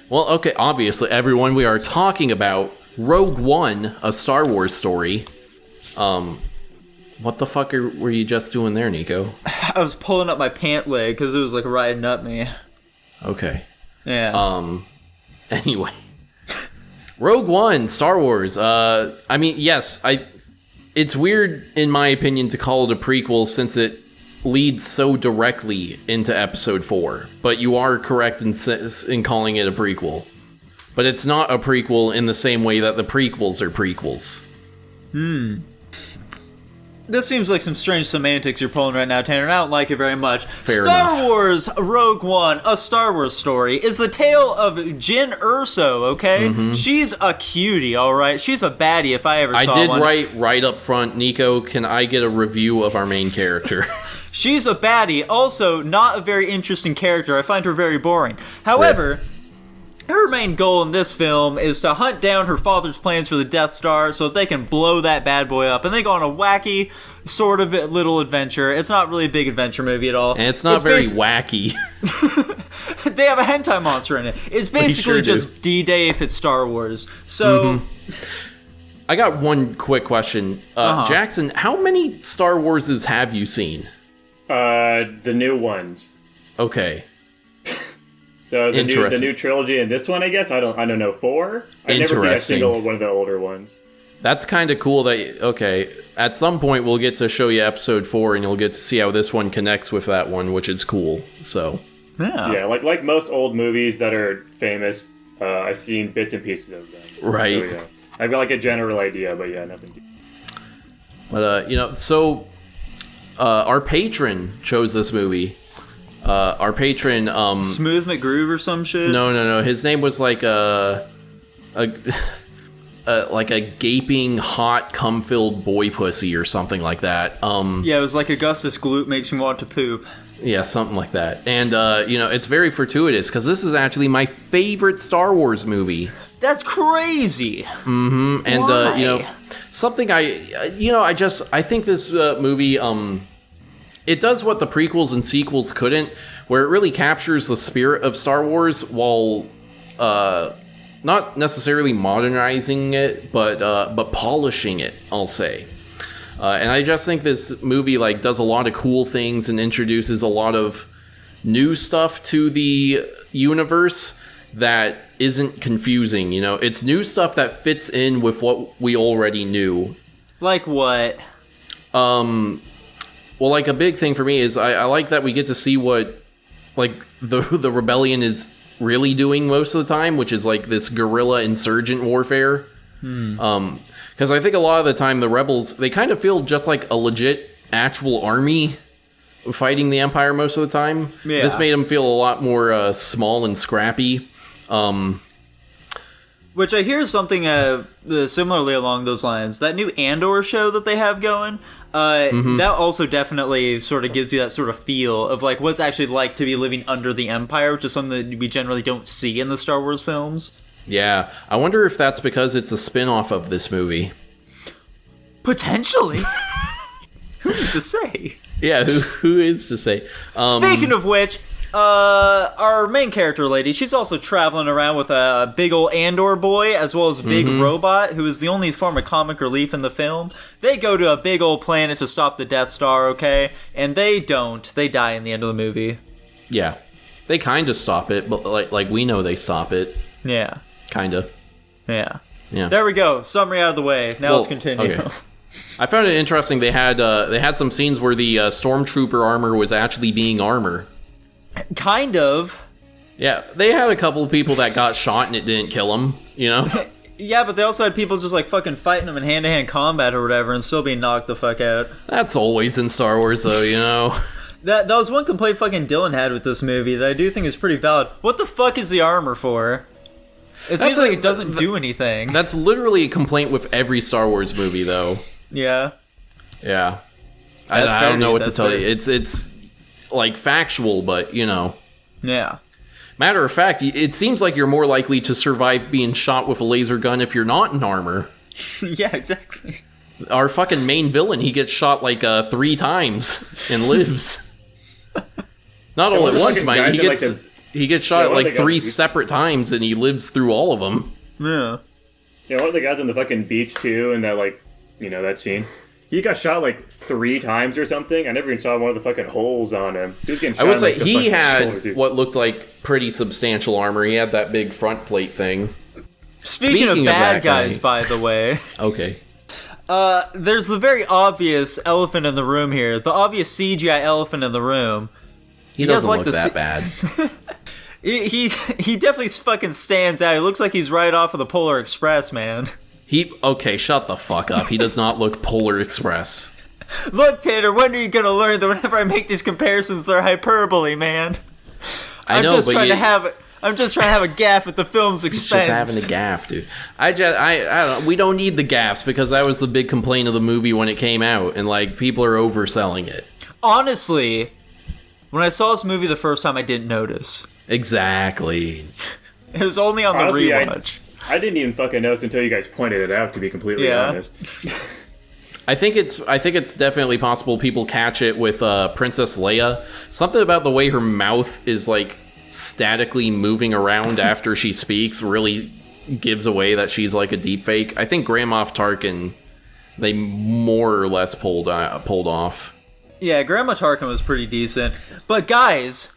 Well, okay, obviously, everyone, we are talking about Rogue One, a Star Wars story. What the fuck were you just doing there, Nico? I was pulling up my pant leg because it was, like, riding up me. Okay. Yeah. Anyway. Rogue One, Star Wars. I mean, yes, it's weird, in my opinion, to call it a prequel since it leads so directly into episode 4, but you are correct in calling it a prequel. But it's not a prequel in the same way that the prequels are prequels. This seems like some strange semantics you're pulling right now, Tanner, and I don't like it very much. Fair Star enough. Wars Rogue One, a Star Wars story, is the tale of Jyn Erso, okay? Mm-hmm. She's a cutie, alright? She's a baddie if I ever saw one. I did write right up front, Nico, can I get a review of our main character? She's a baddie, also not a very interesting character. I find her very boring. However, her main goal in this film is to hunt down her father's plans for the Death Star so they can blow that bad boy up. And they go on a wacky sort of little adventure. It's not really a big adventure movie at all. And it's not very wacky. They have a hentai monster in it. It's basically just D-Day if it's Star Wars. So... I got one quick question. Jackson, how many Star Warses have you seen? The new ones. Okay. So the new trilogy and this one, I guess. I don't know. 4. I've never seen a single one of the older ones. That's kind of cool. At some point we'll get to show you episode 4, and you'll get to see how this one connects with that one, which is cool. So yeah, like most old movies that are famous, I've seen bits and pieces of them. Right. So, yeah. I've got like a general idea, but yeah, nothing deep. But so our patron chose this movie. Our patron, Smooth McGroove or some shit? No. His name was like a gaping, hot, cum-filled boy pussy or something like that. Yeah, it was like Augustus Gloop makes me want to poop. Yeah, something like that. And, it's very fortuitous, because this is actually my favorite Star Wars movie. That's crazy! Mm-hmm. And, Why? something I think this movie, it does what the prequels and sequels couldn't, where it really captures the spirit of Star Wars while not necessarily modernizing it, but polishing it, I'll say. And I just think this movie does a lot of cool things and introduces a lot of new stuff to the universe that isn't confusing. It's new stuff that fits in with what we already knew. Like what? Well, a big thing for me is I like that we get to see what, the rebellion is really doing most of the time, which is, this guerrilla insurgent warfare. Because I think a lot of the time the rebels, they kind of feel just like a legit, actual army fighting the Empire most of the time. Yeah. This made them feel a lot more small and scrappy. Which I hear something similarly along those lines. That new Andor show that they have going, that also definitely sort of gives you that sort of feel of what it's actually like to be living under the Empire, which is something that we generally don't see in the Star Wars films. Yeah, I wonder if that's because it's a spin-off of this movie. Potentially. Who's to say? Yeah, who is to say? Speaking of which, our main character lady, she's also traveling around with a big old Andor boy, as well as a big robot, who is the only form of comic relief in the film. They go to a big old planet to stop the Death Star, okay? And they don't. They die in the end of the movie. Yeah. They kind of stop it, but like we know they stop it. Yeah. Kind of. Yeah. Yeah. There we go. Summary out of the way. Now let's continue. Okay. I found it interesting. They had some scenes where the stormtrooper armor was actually being armor. Kind of. Yeah, they had a couple of people that got shot and it didn't kill them. Yeah, but they also had people just fucking fighting them in hand-to-hand combat or whatever and still being knocked the fuck out. That's always in Star Wars, though. That was one complaint fucking Dylan had with this movie that I do think is pretty valid. What the fuck is the armor for? It seems like it doesn't do anything. That's literally a complaint with every Star Wars movie, though. Yeah. Yeah. I don't know what to tell you. It's factual, but, Yeah. Matter of fact, it seems like you're more likely to survive being shot with a laser gun if you're not in armor. Yeah, exactly. Our fucking main villain, he gets shot 3 times and lives. Not all at once, mind. He gets shot 3 separate times and he lives through all of them. Yeah. Yeah, one of the guys on the fucking beach too, and that that scene. He got shot 3 times or something. I never even saw one of the fucking holes on him. He was getting shot. I would say he had what looked like pretty substantial armor. He had that big front plate thing. Speaking of bad guys, by the way. Okay. There's the very obvious elephant in the room here. The obvious CGI elephant in the room. He doesn't look that bad. He definitely fucking stands out. He looks like he's right off of the Polar Express, man. Okay, shut the fuck up. He does not look Polar Express. Look, Tanner, when are you gonna learn that whenever I make these comparisons, they're hyperbole, man? I'm just trying to have a gaff at the film's expense. Just having a gaff, dude. I don't. We don't need the gaffs because that was the big complaint of the movie when it came out, and like people are overselling it. Honestly, when I saw this movie the first time, I didn't notice. Exactly. It was only on the rewatch. I didn't even fucking notice until you guys pointed it out. To be completely honest. I think it's definitely possible people catch it with Princess Leia. Something about the way her mouth is like statically moving around after she speaks really gives away that she's like a deepfake. I think Grand Moff Tarkin, they more or less pulled off. Yeah, Grandma Tarkin was pretty decent. But guys,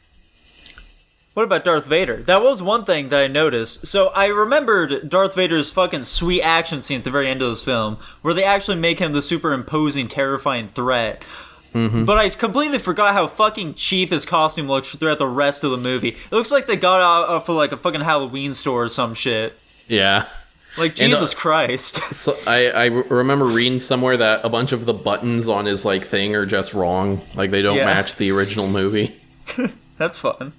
what about Darth Vader? That was one thing that I noticed. So I remembered Darth Vader's fucking sweet action scene at the very end of this film, where they actually make him the super imposing, terrifying threat. Mm-hmm. But I completely forgot how fucking cheap his costume looks throughout the rest of the movie. It looks like they got out for like a fucking Halloween store or some shit. Yeah. Like, Jesus Christ. So I remember reading somewhere that a bunch of the buttons on his like thing are just wrong. Like, they don't match the original movie. That's fun.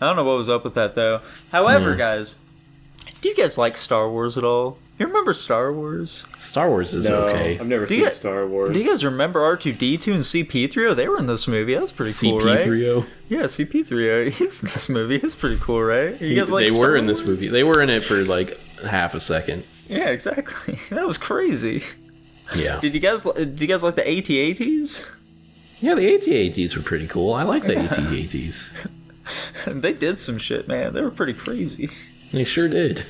I don't know what was up with that, though. However, guys, do you guys like Star Wars at all? You remember Star Wars? Star Wars is okay. I've never seen Star Wars. Do you guys remember R2-D2 and C-3PO? They were in this movie. That was pretty cool, right? C-3PO? Yeah, C-3PO. He's in this movie. It's pretty cool, right? You guys like They Star were in Wars? this movie. They were in it for like half a second. Yeah, exactly. That was crazy. Yeah. Did you guys like the AT-ATs? Yeah, the AT-ATs were pretty cool. I like the AT-ATs. They did some shit, man. They were pretty crazy. They sure did.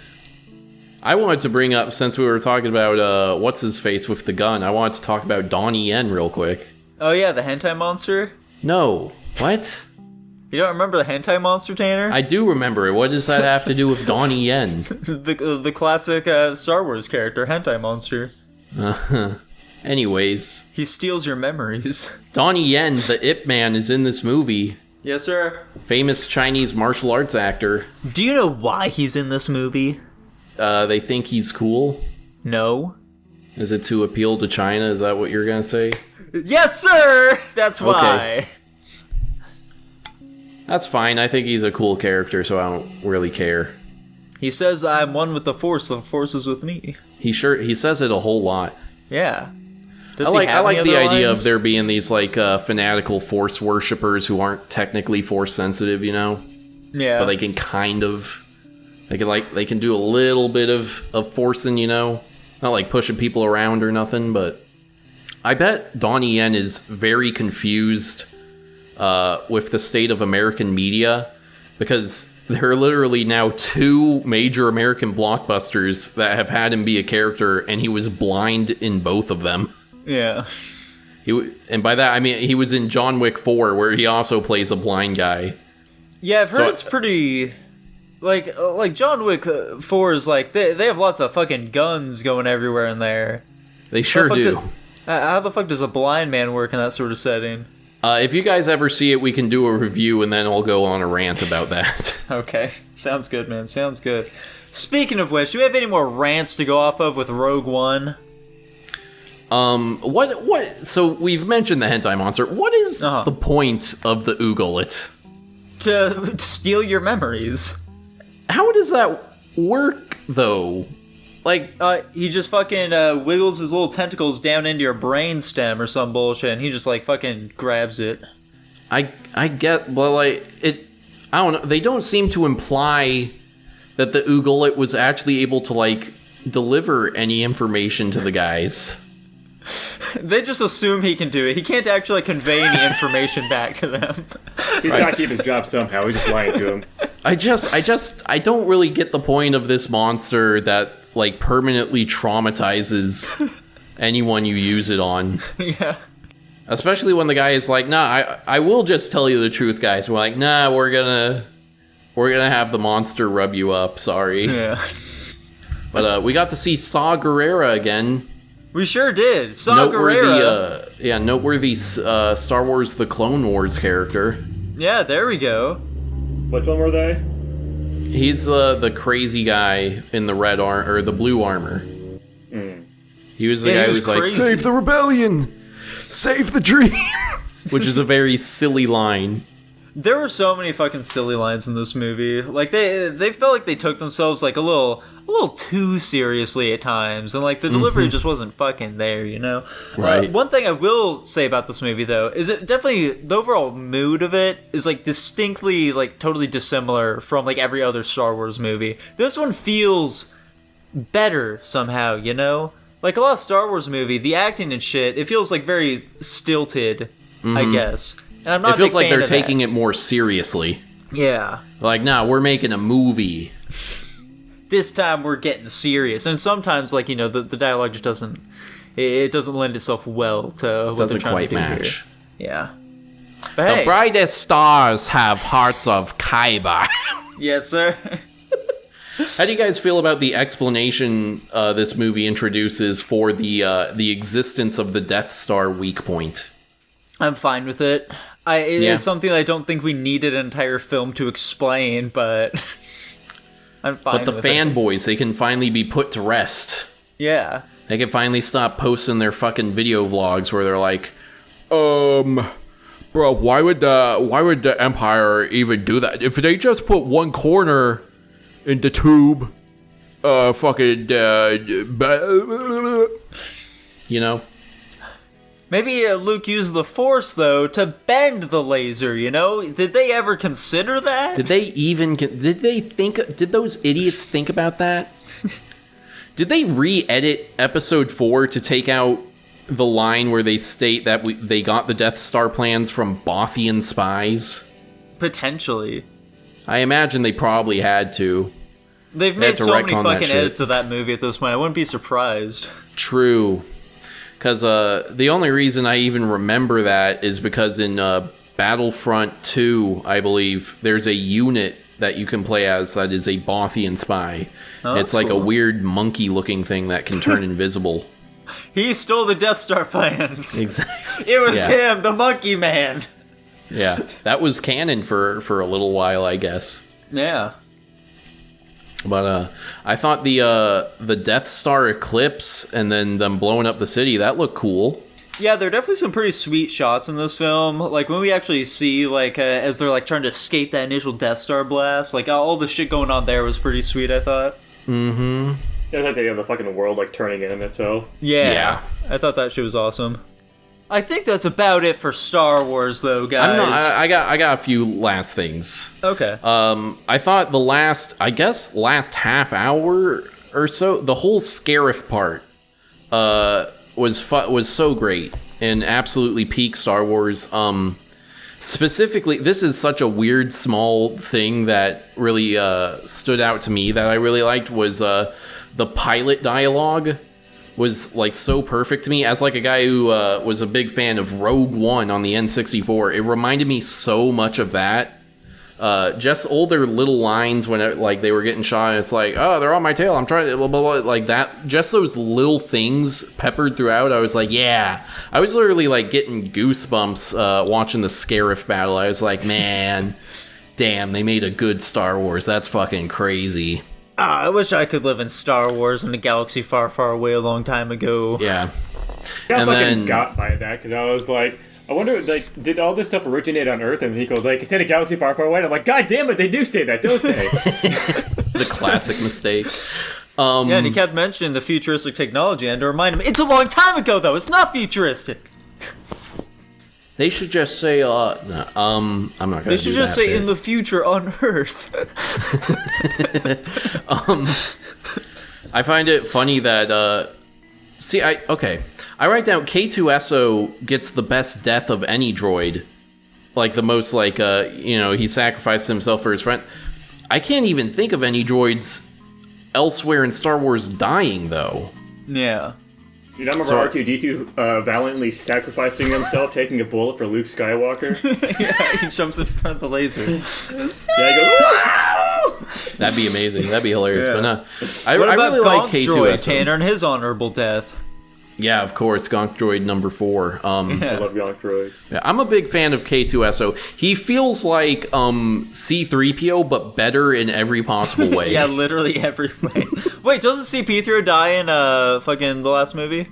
I wanted to bring up, since we were talking about what's-his-face with the gun, I wanted to talk about Donnie Yen real quick. Oh yeah, the hentai monster? No. What? You don't remember the hentai monster, Tanner? I do remember it. What does that have to do with Donnie Yen? the classic Star Wars character, hentai monster. Anyways. He steals your memories. Donnie Yen, the Ip Man, is in this movie. Yes, sir. Famous Chinese martial arts actor. Do you know why he's in this movie? They think he's cool? No. Is it to appeal to China? Is that what you're gonna say? Yes, sir! That's why. Okay. That's fine. I think he's a cool character, so I don't really care. He says, I'm one with the Force is with me. He says it a whole lot. Yeah. I like the idea of there being these like fanatical Force worshippers who aren't technically Force sensitive, you know? Yeah. But they can kind of... They can do a little bit of forcing, you know? Not like pushing people around or nothing, but... I bet Donnie Yen is very confused with the state of American media, because there are literally now 2 major American blockbusters that have had him be a character, and he was blind in both of them. Yeah. And by that, I mean he was in John Wick 4, where he also plays a blind guy. Yeah, I've heard it's pretty... Like John Wick 4 is like... They have lots of fucking guns going everywhere in there. They sure do. How the fuck does a blind man work in that sort of setting? If you guys ever see it, we can do a review, and then I'll go on a rant about that. Okay. Sounds good, man. Sounds good. Speaking of which, do we have any more rants to go off of with Rogue One? So we've mentioned the hentai monster. What is the point of the Ooglet? To steal your memories. How does that work, though? Like, he just fucking wiggles his little tentacles down into your brain stem or some bullshit, and he just like fucking grabs it. I get, well, like, I don't know. They don't seem to imply that the Ooglet was actually able to like deliver any information to the guys. They just assume he can do it. He can't actually convey any information back to them. He's got to keep his job somehow. He's just lying to him. I don't really get the point of this monster that like permanently traumatizes anyone you use it on. Yeah. Especially when the guy is like, nah, I will just tell you the truth, guys. We're like, nah, we're gonna have the monster rub you up, sorry. Yeah. But we got to see Saw Gerrera again. We sure did. Saw Gerrera. Noteworthy Star Wars The Clone Wars character. Yeah, there we go. Which one were they? He's the crazy guy in the red or the blue armor. He was the guy who's like, "Save the rebellion! Save the dream!" Which is a very silly line. There were so many fucking silly lines in this movie. Like they felt like they took themselves like a little too seriously at times, and like the delivery just wasn't fucking there, you know. Right. One thing I will say about this movie though is it definitely the overall mood of it is like distinctly like totally dissimilar from like every other Star Wars movie. This one feels better somehow, you know. Like a lot of Star Wars movie, the acting and shit, it feels like very stilted, I guess. And I'm not. It feels like they're taking it more seriously. Yeah. Like, nah, we're making a movie. This time we're getting serious, and sometimes, like, you know, the dialogue just doesn't lend itself well to what they're trying to do match. Here. Yeah. But the brightest stars have hearts of Kyber. Yes, sir. How do you guys feel about the explanation this movie introduces for the existence of the Death Star weak point? I'm fine with it. It's something I don't think we needed an entire film to explain, but I'm fine with it. But the fanboys, they can finally be put to rest. Yeah. They can finally stop posting their fucking video vlogs where they're like, bro, why would the Empire even do that? If they just put one corner in the tube, you know? Maybe Luke used the Force, though, to bend the laser, you know? Did they ever consider that? Did those idiots think about that? Did they re-edit Episode 4 to take out the line where they state that they got the Death Star plans from Bothian spies? Potentially. I imagine they probably had to. They've made so many fucking edits of that movie at this point, I wouldn't be surprised. True. Because the only reason I even remember that is because in Battlefront 2, I believe, there's a unit that you can play as that is a Bothian spy. Oh, it's like cool. A weird monkey-looking thing that can turn invisible. He stole the Death Star plans. Exactly. It was him, the monkey man. Yeah, that was canon for a little while, I guess. Yeah. But I thought the Death Star eclipse and then them blowing up the city, that looked cool. Yeah, there are definitely some pretty sweet shots in this film. Like, when we actually see, like, as they're, like, trying to escape that initial Death Star blast, like, all the shit going on there was pretty sweet, I thought. Mm-hmm. Yeah, I think the fucking world, like, turning in itself. Yeah. I thought that shit was awesome. I think that's about it for Star Wars, though, guys. I got a few last things. Okay. I thought the last half hour or so, the whole Scarif part, was so great and absolutely peak Star Wars. Specifically, this is such a weird small thing that really stood out to me that I really liked was the pilot dialogue. Was like so perfect to me as like a guy who was a big fan of Rogue One on the N64. It reminded me so much of that. Just all their little lines when like they were getting shot. And it's like, oh, they're on my tail. I'm trying to blah, blah, blah, like that. Just those little things peppered throughout. I was like, yeah. I was literally like getting goosebumps watching the Scarif battle. I was like, man, damn, they made a good Star Wars. That's fucking crazy. I wish I could live in Star Wars in a galaxy far, far away a long time ago. Yeah. I fucking got by that, because I was like, I wonder, like, did all this stuff originate on Earth? And he goes, like, it's in a galaxy far, far away. And I'm like, God damn it, they do say that, don't they? The classic mistake. Yeah, and he kept mentioning the futuristic technology, and to remind him, it's a long time ago, though. It's not futuristic. They should just say, no, I'm not gonna do that. They should just say, in the future on Earth. I find it funny that, I write down K2SO gets the best death of any droid. Like, the most, like, he sacrificed himself for his friend. I can't even think of any droids elsewhere in Star Wars dying, though. Yeah. You don't remember R2-D2 valiantly sacrificing himself, taking a bullet for Luke Skywalker? Yeah, he jumps in front of the laser. Yeah, he goes, That'd be amazing. That'd be hilarious. Yeah. But no, I What about really like Gonk Droid, K2SO. Tanner, and his honorable death? Yeah, of course, Gonk Droid number 4. I love Gonk Droid. Yeah, I'm a big fan of K2SO. He feels like C-3PO, but better in every possible way. Yeah, literally every way. Wait, doesn't C-3PO die in fucking the last movie?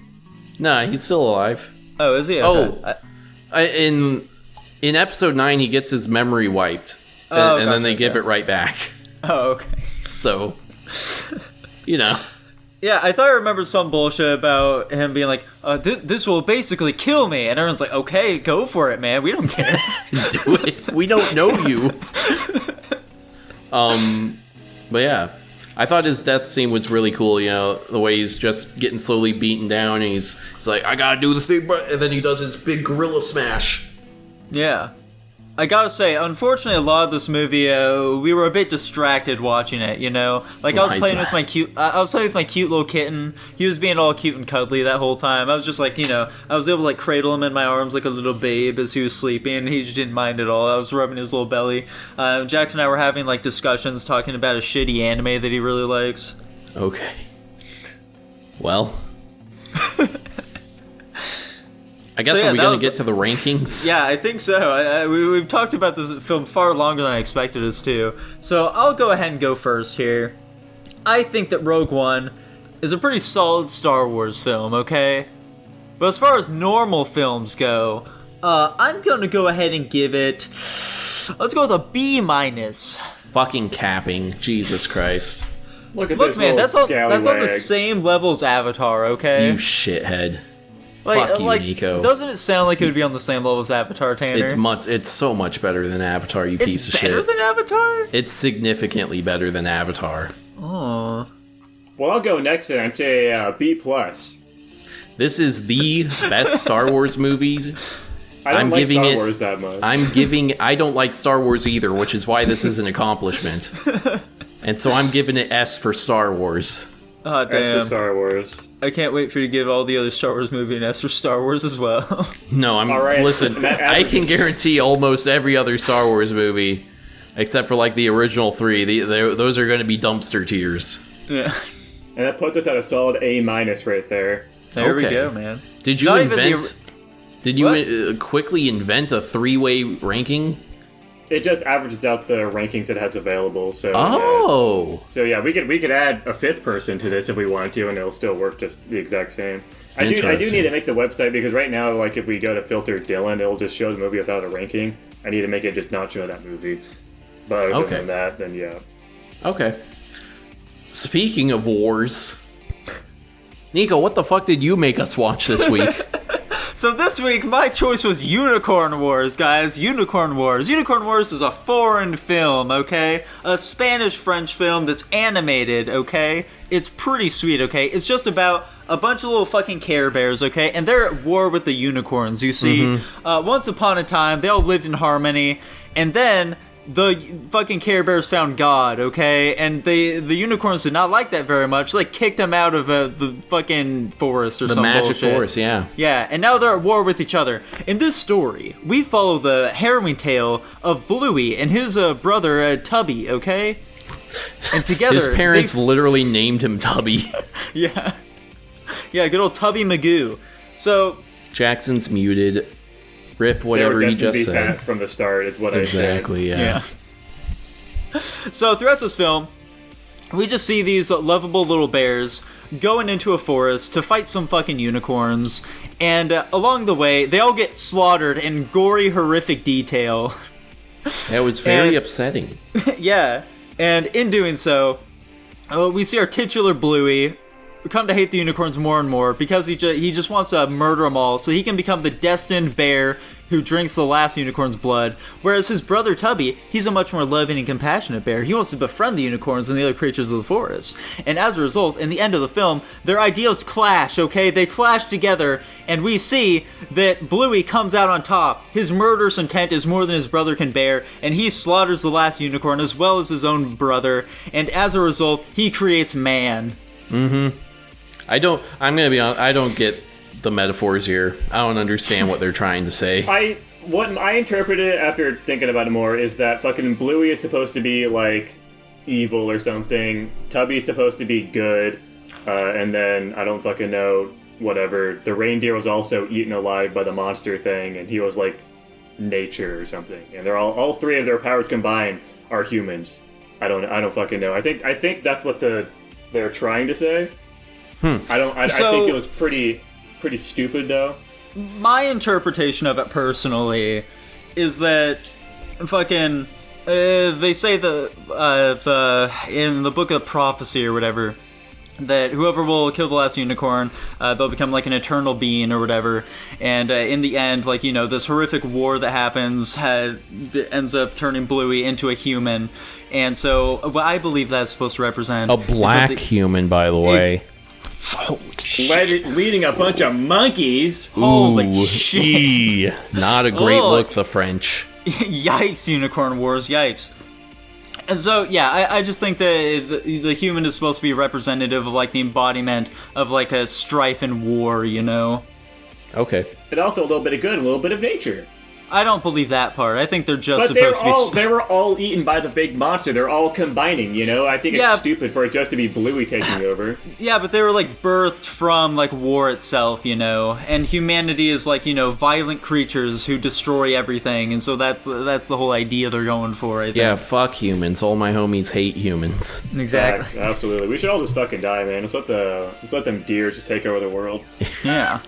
Nah, he's still alive. Oh, is he? Oh, in episode 9, he gets his memory wiped, and then they give it right back. Oh, okay. So, you know. Yeah, I thought I remembered some bullshit about him being like, this will basically kill me. And everyone's like, okay, go for it, man. We don't care. Do it. We don't know you. But yeah. I thought his death scene was really cool, you know, the way he's just getting slowly beaten down, and he's like, I gotta do the thing, and then he does his big gorilla smash. Yeah. I gotta say, unfortunately, a lot of this movie, we were a bit distracted watching it. You know, like I was playing with my cute little kitten. He was being all cute and cuddly that whole time. I was just like, you know, I was able to like cradle him in my arms like a little babe as he was sleeping, and he just didn't mind at all. I was rubbing his little belly. Jax and I were having like discussions talking about a shitty anime that he really likes. Okay. Well. I guess are we going to get to the rankings? Yeah, I think so. We've talked about this film far longer than I expected us to. So I'll go ahead and go first here. I think that Rogue One is a pretty solid Star Wars film, okay? But as far as normal films go, I'm going to go ahead and give it... Let's go with a B-. Fucking capping. Jesus Christ. Look, Man, that's on the same level as Avatar, okay? You shithead. Fuck you, Nico. Doesn't it sound like it would be on the same level as Avatar, Tanner? It's so much better than Avatar, you piece of shit. It's better than Avatar? It's significantly better than Avatar. Oh. Well, I'll go next and say B+. This is the best Star Wars movie. I don't like Star Wars that much. I don't like Star Wars either, which is why this is an accomplishment. And so I'm giving it S for Star Wars. Oh, damn. S for Star Wars. I can't wait for you to give all the other Star Wars movie an S for Star Wars as well. No, listen, I can guarantee almost every other Star Wars movie, except for like the original 3, those are going to be dumpster tiers. Yeah. And that puts us at a solid A- right there. There we go, man. Did you quickly invent a 3-way ranking? It just averages out the rankings it has available. So yeah, we could add a 5th person to this if we wanted to, and it'll still work just the exact same. I do need to make the website, because right now, like if we go to filter Dylan, it'll just show the movie without a ranking. I need to make it just not show that movie. But other than that, then yeah. Okay. Speaking of wars, Nico, what the fuck did you make us watch this week? So this week, my choice was Unicorn Wars, guys. Unicorn Wars. Unicorn Wars is a foreign film, okay? A Spanish-French film that's animated, okay? It's pretty sweet, okay? It's just about a bunch of little fucking Care Bears, okay? And they're at war with the unicorns, you see. Once upon a time, they all lived in harmony, and then the fucking Care Bears found God, okay? And the unicorns did not like that very much. They kicked them out of the fucking forest or some bullshit. The magic forest, yeah. Yeah, and now they're at war with each other. In this story, we follow the harrowing tale of Bluey and his brother, Tubby, okay? And together... His parents literally named him Tubby. Yeah. Yeah, good old Tubby Magoo. So... Jackson's muted. Rip whatever he just said. Fat from the start is what I said. Exactly, yeah. So throughout this film, we just see these lovable little bears going into a forest to fight some fucking unicorns, and along the way, they all get slaughtered in gory, horrific detail. That was very upsetting. Yeah, and in doing so, we see our titular Bluey come to hate the unicorns more and more because he just wants to murder them all so he can become the destined bear who drinks the last unicorn's blood, whereas his brother Tubby, he's a much more loving and compassionate bear. He wants to befriend the unicorns and the other creatures of the forest. And as a result, in the end of the film, their ideals clash, okay? They clash together, and we see that Bluey comes out on top. His murderous intent is more than his brother can bear, and he slaughters the last unicorn as well as his own brother, and as a result, he creates man. I'm gonna be honest, I don't get the metaphors here. I don't understand what they're trying to say. What I interpreted after thinking about it more is that fucking Bluey is supposed to be like evil or something. Tubby's supposed to be good, and then I don't fucking know. Whatever. The reindeer was also eaten alive by the monster thing, and he was like nature or something. And they're all three of their powers combined are humans. I don't fucking know. I think that's what they're trying to say. I think it was pretty stupid though. My interpretation of it personally is that fucking they say the in the book of prophecy or whatever, that whoever will kill the last unicorn, they'll become like an eternal being or whatever. And in the end, like, you know, this horrific war that happens ends up turning Bluey into a human. And so what I believe that's supposed to represent... A black human, by the way. Holy shit. Leading a bunch of monkeys. Holy shit. Not a great look, the French. Yikes, Unicorn Wars, yikes. And so, yeah, I just think that the human is supposed to be representative of, like, the embodiment of, like, a strife and war, you know? Okay. And also a little bit of good, a little bit of nature. I don't believe that part. I think they're just but supposed to be... they were all eaten by the big monster. They're all combining, you know? I think it's stupid for it just to be Bluey taking over. Yeah, but they were, like, birthed from, like, war itself, you know? And humanity is, like, you know, violent creatures who destroy everything, and so that's the whole idea they're going for, I think. Yeah, fuck humans. All my homies hate humans. Exactly. Absolutely. We should all just fucking die, man. Let's let them deers just take over the world. Yeah.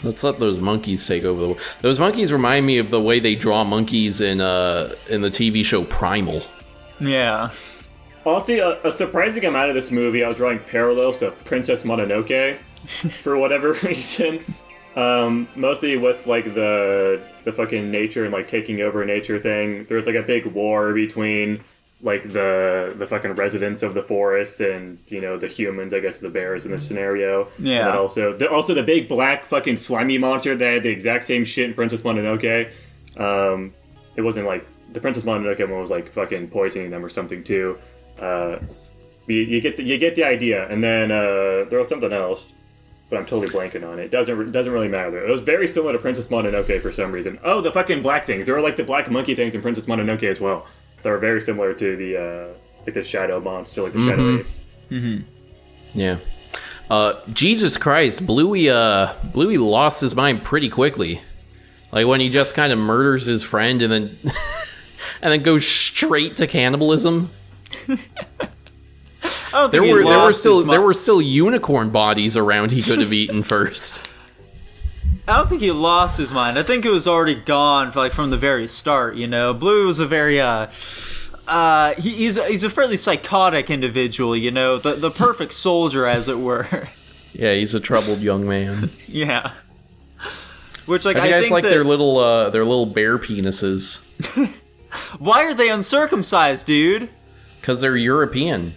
Let's let those monkeys take over the world. Those monkeys remind me of the way they draw monkeys in the TV show Primal. Yeah. Honestly, a surprising amount of this movie, I was drawing parallels to Princess Mononoke for whatever reason. Mostly with like the fucking nature and like taking over nature thing. There's like a big war between like the fucking residents of the forest and, you know, the humans, I guess the bears in this scenario. Yeah. And also the big black fucking slimy monster that had the exact same shit in Princess Mononoke. It wasn't like the Princess Mononoke one was like fucking poisoning them or something too. You get the idea. And then there was something else, but I'm totally blanking on it. It doesn't really matter. It was very similar to Princess Mononoke for some reason. Oh, the fucking black things. There were like the black monkey things in Princess Mononoke as well. That are very similar to the like the shadow monster, like the shadow apes. Mm-hmm. Yeah. Jesus Christ, Bluey lost his mind pretty quickly. Like when he just kind of murders his friend and then and then goes straight to cannibalism. There were still unicorn bodies around he could have eaten first. I don't think he lost his mind. I think it was already gone from the very start, you know. Bluey was a very he's a fairly psychotic individual, you know, the perfect soldier, as it were. Yeah, he's a troubled young man. Yeah. Which, like, I think like their little bear penises. Why are they uncircumcised, dude? Because they're European.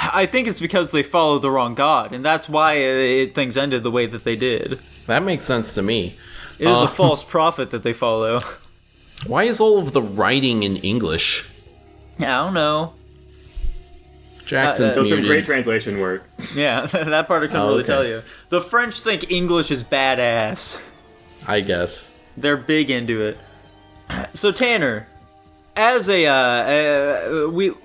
I think it's because they follow the wrong god, and that's why things ended the way that they did. That makes sense to me. It is a false prophet that they follow. Why is all of the writing in English? I don't know. Jackson's so muted. some great translation work. Yeah, that part I couldn't really tell you. The French think English is badass. I guess. They're big into it. So Tanner, as we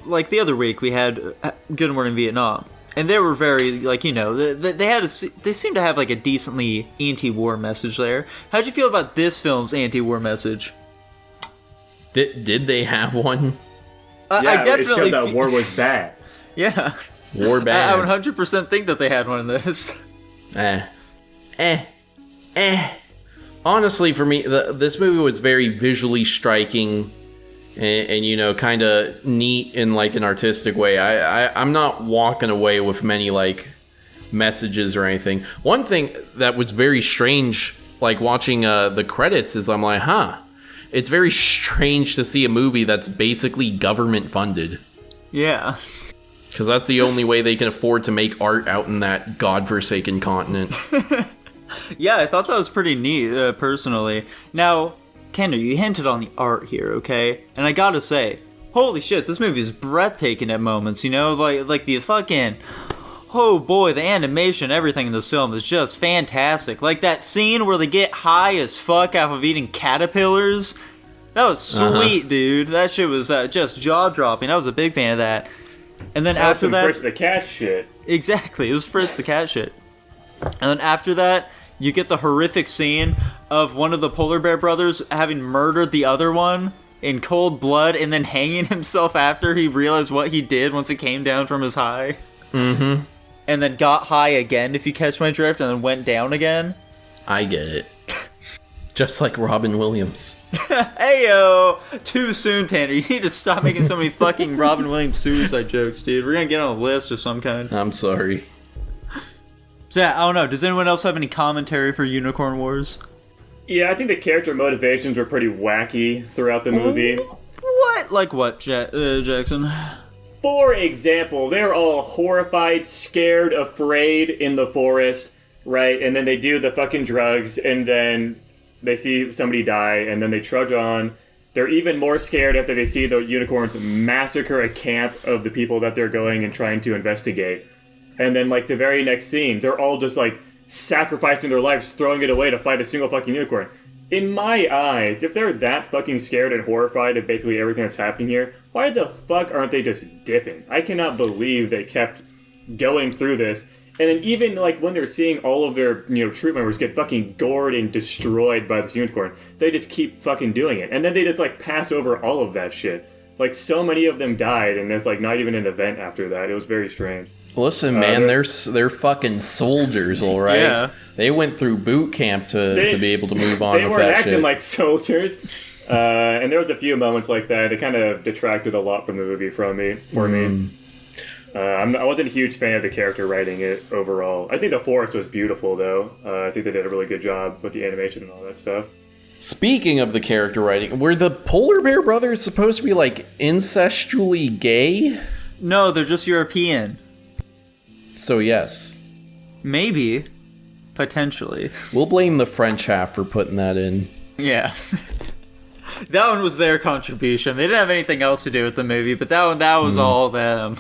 like the other week we had Good Morning Vietnam, and they were very, like, you know, they seemed to have like a decently anti-war message there. How'd you feel about this film's anti-war message? Did they have one? I definitely it showed that war was bad. Yeah, war bad. I 100% think that they had one in this. Honestly, for me, this movie was very visually striking, and you know, kind of neat in like an artistic way. I'm not walking away with many like messages or anything. One thing that was very strange, like watching the credits, is I'm like, it's very strange to see a movie that's basically government funded. Yeah. Because that's the only way they can afford to make art out in that godforsaken continent. Yeah, I thought that was pretty neat, personally. Now, Tanner, you hinted on the art here, okay? And I gotta say, holy shit, this movie is breathtaking at moments, you know? Like the fucking... Oh boy, the animation, everything in this film is just fantastic. Like that scene where they get high as fuck off of eating caterpillars. That was sweet, dude. That shit was just jaw-dropping. I was a big fan of that. And then after that... Fritz the Cat shit. Exactly, it was Fritz the Cat shit. And then after that, you get the horrific scene of one of the polar bear brothers having murdered the other one in cold blood and then hanging himself after he realized what he did once it came down from his high. Mm-hmm. And then got high again, if you catch my drift, and then went down again. I get it. Just like Robin Williams. Heyo! Too soon, Tanner. You need to stop making so many fucking Robin Williams suicide jokes, dude. We're gonna get on a list of some kind. I'm sorry. So yeah, I don't know. Does anyone else have any commentary for Unicorn Wars? Yeah, I think the character motivations were pretty wacky throughout the movie. What? Like what, Jackson? For example, they're all horrified, scared, afraid in the forest, right? And then they do the fucking drugs, and then they see somebody die, and then they trudge on. They're even more scared after they see the unicorns massacre a camp of the people that they're going and trying to investigate. And then, like, the very next scene, they're all just, like, sacrificing their lives, throwing it away to fight a single fucking unicorn. In my eyes, if they're that fucking scared and horrified at basically everything that's happening here, why the fuck aren't they just dipping? I cannot believe they kept going through this. And then even, like, when they're seeing all of their, troop members get fucking gored and destroyed by this unicorn, they just keep fucking doing it. And then they just, like, pass over all of that shit. Like, so many of them died, and there's, like, not even an event after that. It was very strange. Listen, man, they're fucking soldiers, all right? Yeah. They went through boot camp to be able to move on with that shit. They weren't acting like soldiers. And there was a few moments like that. It kind of detracted a lot from the movie for me. I wasn't a huge fan of the character writing it overall. I think the forest was beautiful, though. I think they did a really good job with the animation and all that stuff. Speaking of the character writing, were the polar bear brothers supposed to be, like, incestually gay? No, they're just European. So, yes. Maybe. Potentially. We'll blame the French half for putting that in. Yeah. That one was their contribution. They didn't have anything else to do with the movie, but that was all them.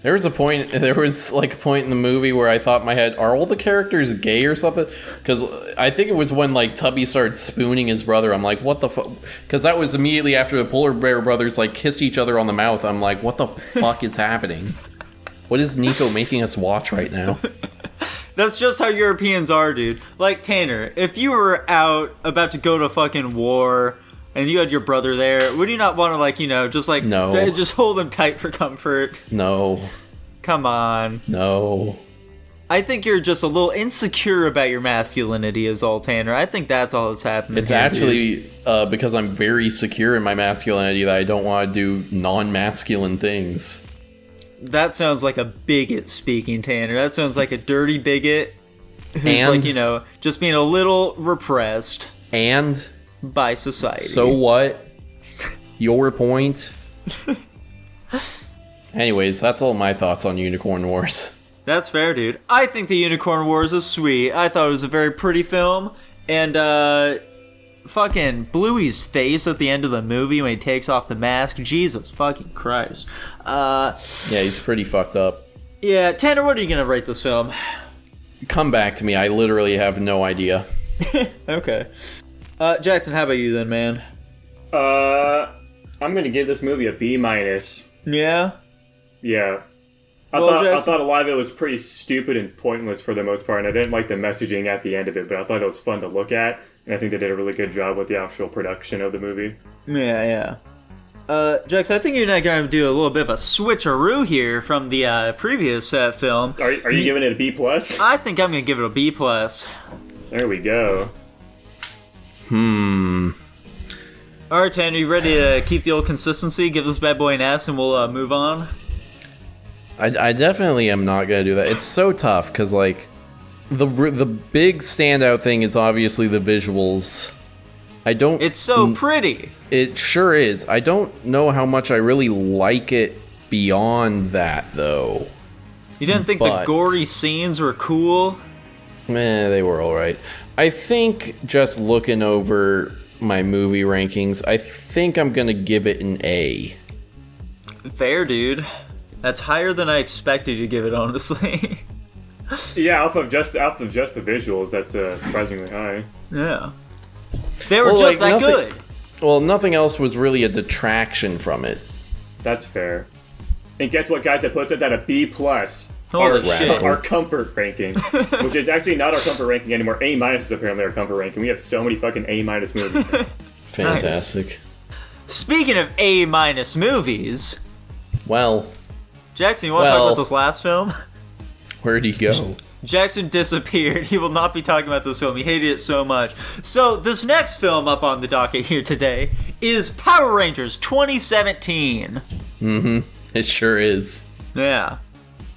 There was a point in the movie where I thought in my head, are all the characters gay or something? Because I think it was when, like, Tubby started spooning his brother. I'm like, what the fuck? Because that was immediately after the polar bear brothers, like, kissed each other on the mouth. I'm like, what the fuck is happening? What is Nico making us watch right now? That's just how Europeans are, dude. Like, Tanner, if you were out about to go to fucking war and you had your brother there, would you not want to, like, No. just hold him tight for comfort? No. Come on. No. I think you're just a little insecure about your masculinity is all, Tanner. I think that's all that's happening. It's here, actually because I'm very secure in my masculinity that I don't want to do non-masculine things. That sounds like a bigot speaking, Tanner. That sounds like a dirty bigot who's, just being a little repressed. And by society. So what? Your point? Anyways, that's all my thoughts on Unicorn Wars. That's fair, dude. I think the Unicorn Wars is sweet. I thought it was a very pretty film. And, fucking Bluey's face at the end of the movie when he takes off the mask. Jesus fucking Christ. Yeah, he's pretty fucked up. Yeah, Tanner, what are you gonna rate this film? Come back to me. I literally have no idea. Okay. Jackson, how about you then, man? I'm gonna give this movie a B-. Yeah? Yeah. I thought a lot of it was pretty stupid and pointless for the most part, and I didn't like the messaging at the end of it, but I thought it was fun to look at, and I think they did a really good job with the actual production of the movie. Yeah. Jax, I think you're not going to do a little bit of a switcheroo here from the previous film. Are you giving it a B+? I think I'm going to give it a B+. There we go. Alright, Tanner, you ready to keep the old consistency? Give this bad boy an S and we'll move on? I definitely am not going to do that. It's so tough, because, like, the big standout thing is obviously the visuals. It's so pretty! It sure is. I don't know how much I really like it beyond that, though. You didn't think the gory scenes were cool? They were alright. I think, just looking over my movie rankings, I think I'm going to give it an A. Fair, dude. That's higher than I expected you to give it, honestly. Yeah, off of just the visuals, that's surprisingly high. Yeah. They were just that good. Well, nothing else was really a detraction from it. That's fair. And guess what, guys? That puts it at a B+. Holy shit. Our comfort ranking, which is actually not our comfort ranking anymore. A- is apparently our comfort ranking. We have so many fucking A- movies. Fantastic. Nice. Speaking of A- movies, well, Jackson, you want to talk about this last film? Where'd he go? Jackson disappeared. He will not be talking about this film. He hated it so much. So this next film up on the docket here today is Power Rangers 2017. Mm-hmm. It sure is. Yeah.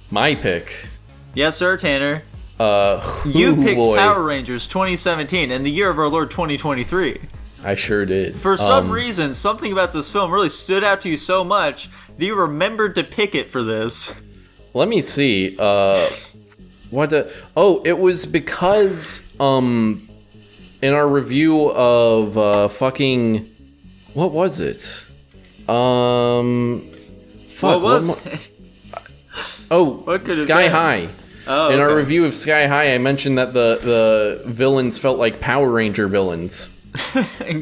My pick. Yes, sir, Tanner. You picked Power Rangers 2017 in the year of our Lord 2023. I sure did. For some reason, something about this film really stood out to you so much that you remembered to pick it for this. Let me see. It was because in our review of fucking, what was it? What was it? Sky High. Oh, in our okay. review of Sky High, I mentioned that the villains felt like Power Ranger villains.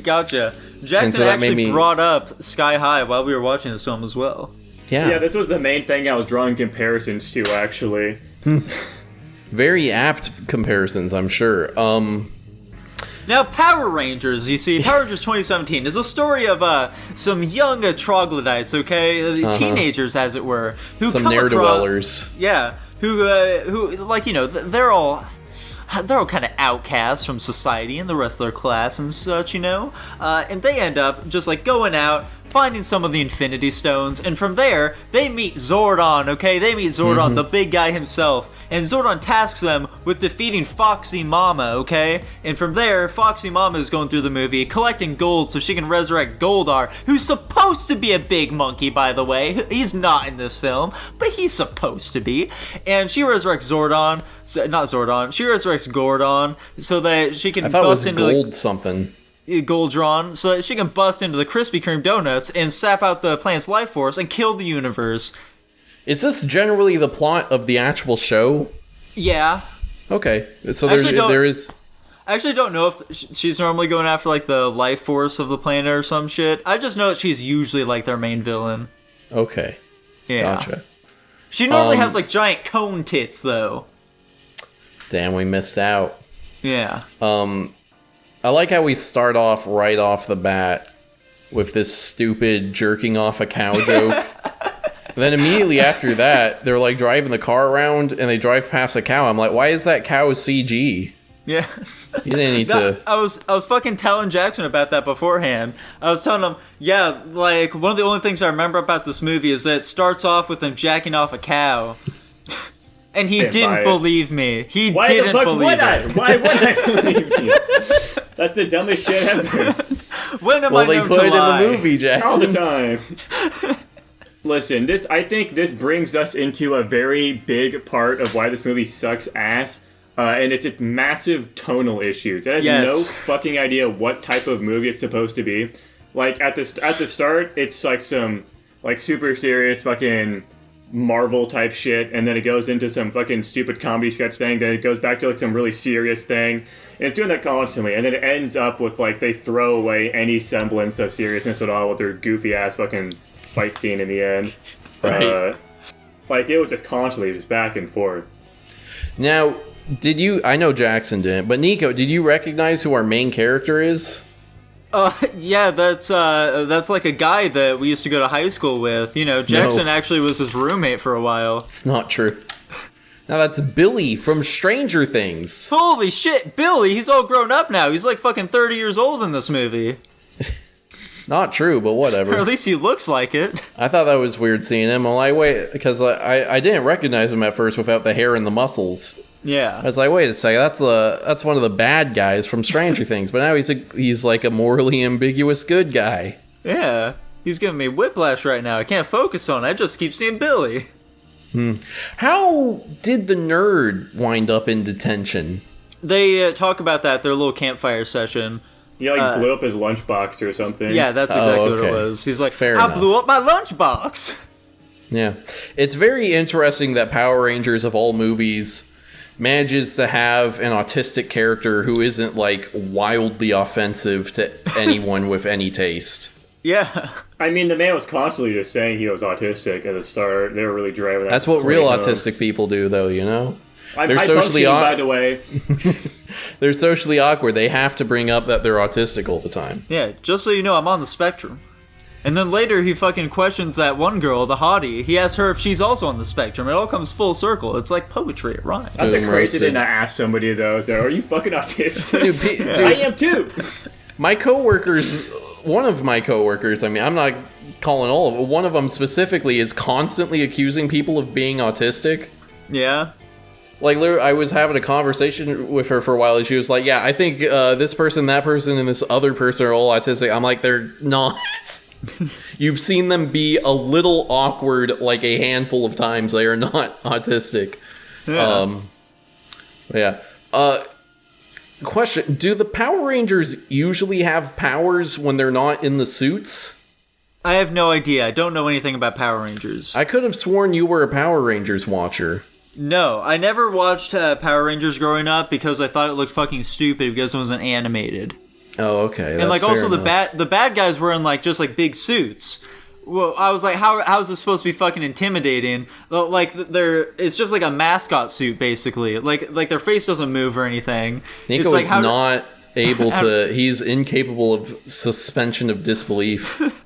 Gotcha. Jackson actually brought up Sky High while we were watching this film as well. Yeah, this was the main thing I was drawing comparisons to, actually. Very apt comparisons, I'm sure. Now, Power Rangers, you see, Power Rangers 2017 is a story of some young troglodytes, okay? Teenagers, as it were. Who some come ne'er-do-wellers. Yeah, who, like, you know, they're all kind of outcasts from society and the rest of their class and such, you know? And they end up just, like, going out, finding some of the Infinity Stones, and from there, they meet Zordon, okay? They meet Zordon, the big guy himself, and Zordon tasks them with defeating Foxy Mama, okay? And from there, Foxy Mama is going through the movie, collecting gold so she can resurrect Goldar, who's supposed to be a big monkey, by the way. He's not in this film, but he's supposed to be. And she resurrects Zordon, she resurrects Gordon, so that she can bust into gold something. Goldron, so that she can bust into the Krispy Kreme donuts and sap out the plant's life force and kill the universe. Is this generally the plot of the actual show? Yeah. Okay, so there is... I actually don't know if she's normally going after, like, the life force of the planet or some shit. I just know that she's usually, like, their main villain. Okay. Yeah. Gotcha. She normally has, like, giant cone tits, though. Damn, we missed out. Yeah. I like how we start off right off the bat with this stupid jerking off a cow joke. Then immediately after that, they're like driving the car around and they drive past a cow. I'm like, why is that cow CG? Yeah. You didn't need to... I was fucking telling Jackson about that beforehand. I was telling him, yeah, like, one of the only things I remember about this movie is that it starts off with him jacking off a cow. And he didn't believe me. Why would I believe you? That's the dumbest shit ever. When am I known to lie? Well, they put it in the movie, Jackson. All the time. Listen, I think this brings us into a very big part of why this movie sucks ass. And it's its massive tonal issues. It has no fucking idea what type of movie it's supposed to be. Like, at the start, it's like some, like, super serious fucking Marvel type shit, and then it goes into some fucking stupid comedy sketch thing, then it goes back to, like, some really serious thing, and it's doing that constantly, and then it ends up with, like, they throw away any semblance of seriousness at all with their goofy ass fucking fight scene in the end. Right. Like, it was just constantly just back and forth. Now, I know Jackson didn't, but Nico, did you recognize who our main character is? Yeah, that's like a guy that we used to go to high school with. You know, Jackson actually was his roommate for a while. It's not true. Now that's Billy from Stranger Things. Holy shit, Billy! He's all grown up now. He's like fucking 30 years old in this movie. Not true, but whatever. Or at least he looks like it. I thought that was weird seeing him. I'm like, wait, because I didn't recognize him at first without the hair and the muscles. Yeah. I was like, wait a second, that's one of the bad guys from Stranger Things, but now he's like a morally ambiguous good guy. Yeah. He's giving me whiplash right now. I can't focus on it. I just keep seeing Billy. How did the nerd wind up in detention? They talk about that at their little campfire session. He blew up his lunchbox or something. Yeah, that's exactly what it was. He's like, Fair I enough. blew up my lunchbox. Yeah. It's very interesting that Power Rangers of all movies manages to have an autistic character who isn't like wildly offensive to anyone with any taste. Yeah. I mean, the man was constantly just saying he was autistic at the start. They were really driving that. That's what real point home. autistic people do, though, you know? They're socially by the way. They're socially awkward. They have to bring up that they're autistic all the time. Yeah, just so you know, I'm on the spectrum. And then later he fucking questions that one girl, the hottie. He asks her if she's also on the spectrum. It all comes full circle. It's like poetry. It rhymes. That's a crazy thing to ask somebody, though. So, are you fucking autistic? Dude, I am too. My coworkers, one of my coworkers, I mean, I'm not calling all of them, one of them specifically is constantly accusing people of being autistic. Yeah. Like, I was having a conversation with her for a while, and she was like, yeah, I think this person, that person, and this other person are all autistic. I'm like, they're not. You've seen them be a little awkward like a handful of times. They are not autistic. Yeah. Question, do the Power Rangers usually have powers when they're not in the suits? I have no idea. I don't know anything about Power Rangers. I could have sworn you were a Power Rangers watcher. No, I never watched Power Rangers growing up because I thought it looked fucking stupid because it wasn't animated. Oh, okay. And like fair also enough. the bad guys were in like just like big suits. Well, I was like, how is this supposed to be fucking intimidating? Like it's just like a mascot suit basically. Like their face doesn't move or anything. Nico it's like, is not able to. He's incapable of suspension of disbelief.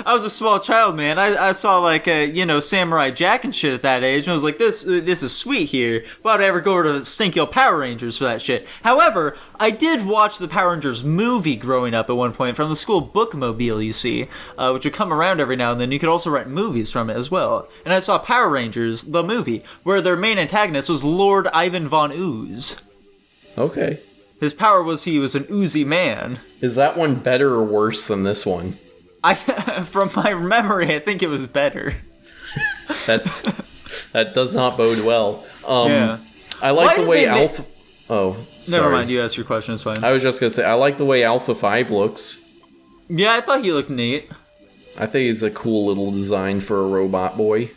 I was a small child, man. I saw like Samurai Jack and shit at that age, and I was like, this is sweet here. Why'd I ever go to stinky old Power Rangers for that shit? However, I did watch the Power Rangers movie growing up at one point from the school bookmobile, you see, which would come around every now and then. You could also rent movies from it as well. And I saw Power Rangers, the movie, where their main antagonist was Lord Ivan Von Ooze. Okay. His power was he was an oozy man. Is that one better or worse than this one? From my memory, I think it was better. That does not bode well. Yeah. I like Why the way did they Alpha. Oh, sorry. Never mind. You asked your question. It's fine. I was just gonna say I like the way Alpha 5 looks. Yeah, I thought he looked neat. I think it's a cool little design for a robot boy.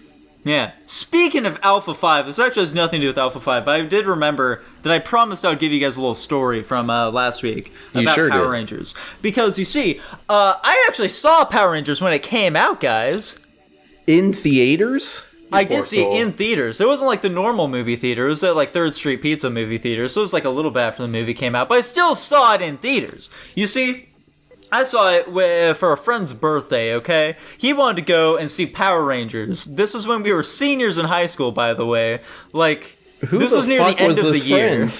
Yeah. Speaking of Alpha 5, this actually has nothing to do with Alpha 5, but I did remember that I promised I would give you guys a little story from last week about Power Rangers. Because, you see, I actually saw Power Rangers when it came out, guys. In theaters? I did see it in theaters. It wasn't like the normal movie theater. It was at like 3rd Street Pizza movie theater, so it was like a little bit after the movie came out, but I still saw it in theaters. You see, I saw it for a friend's birthday, okay? He wanted to go and see Power Rangers. This was when we were seniors in high school, by the way. Like, this was near the end of the year.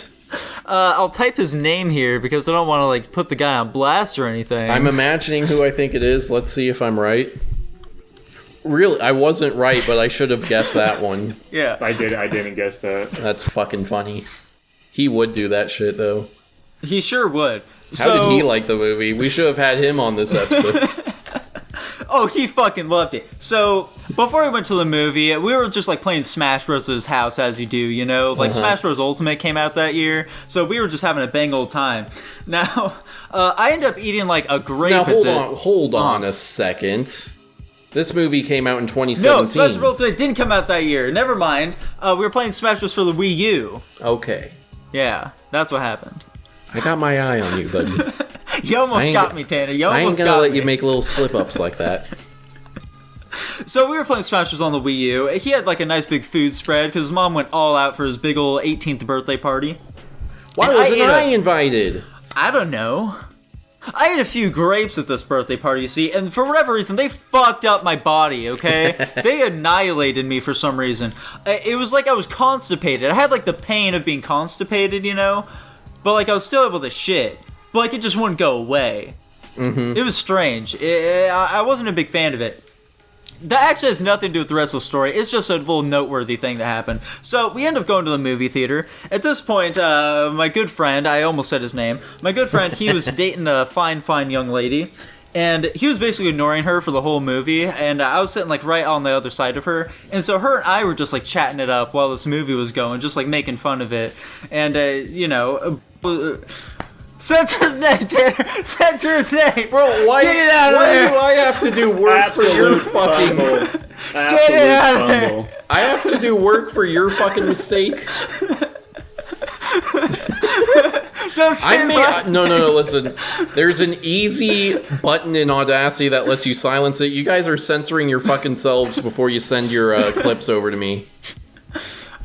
I'll type his name here because I don't want to, like, put the guy on blast or anything. I'm imagining who I think it is. Let's see if I'm right. Really, I wasn't right, but I should have guessed that one. Yeah. I didn't guess that. That's fucking funny. He would do that shit, though. He sure would. How did he like the movie? We should have had him on this episode. Oh, he fucking loved it. So, before we went to the movie, we were just, like, playing Smash Bros. At his house, as you do, you know? Like, Smash Bros. Ultimate came out that year, so we were just having a bang old time. Now, I ended up eating, like, a grape Now, hold on a second. This movie came out in 2017. No, Smash Bros. Ultimate didn't come out that year. Never mind. We were playing Smash Bros. For the Wii U. Okay. Yeah, that's what happened. I got my eye on you, buddy. You almost got me, Tanner. You I ain't almost gonna got let me. you make little slip-ups like that. So we were playing Smash Bros. On the Wii U. He had like a nice big food spread because his mom went all out for his big old 18th birthday party. Why wasn't I invited? I don't know. I ate a few grapes at this birthday party, you see, and for whatever reason, they fucked up my body, okay? They annihilated me for some reason. It was like I was constipated. I had like the pain of being constipated, you know? But like I was still able to shit. But like it just wouldn't go away. Mm-hmm. It was strange. I wasn't a big fan of it. That actually has nothing to do with the rest of the story. It's just a little noteworthy thing that happened. So we end up going to the movie theater. At this point, my good friend, I almost said his name, my good friend, he was dating a fine young lady. And he was basically ignoring her for the whole movie. And I was sitting like right on the other side of her. And so her and I were just like chatting it up while this movie was going, just like making fun of it. And, censor his name, Tanner! Censor his name! Bro, why do I have to do work for your fucking... Get it out of here! I have to do work for your fucking mistake? No, listen. There's an easy button in Audacity that lets you silence it. You guys are censoring your fucking selves before you send your clips over to me.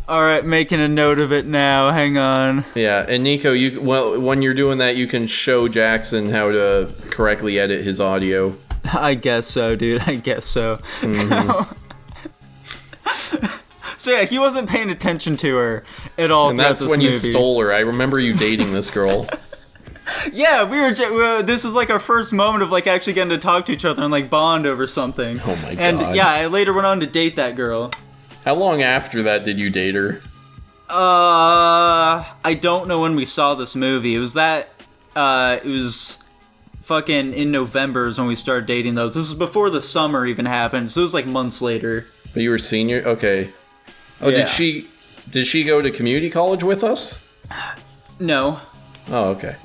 Alright, making a note of it now. Hang on. Yeah, and Nico, when you're doing that, you can show Jackson how to correctly edit his audio. I guess so, dude. I guess so. Mm-hmm. So yeah, he wasn't paying attention to her at all. And that's when movie. you stole her. I remember you dating this girl. Yeah, this was like our first moment of like actually getting to talk to each other and like bond over something. Oh my god. And yeah, I later went on to date that girl. How long after that did you date her? I don't know when we saw this movie. It was fucking in November is when we started dating though. This was before the summer even happened, so it was like months later. But you were senior? Okay. Oh, yeah. Did she go to community college with us? No. Oh, okay.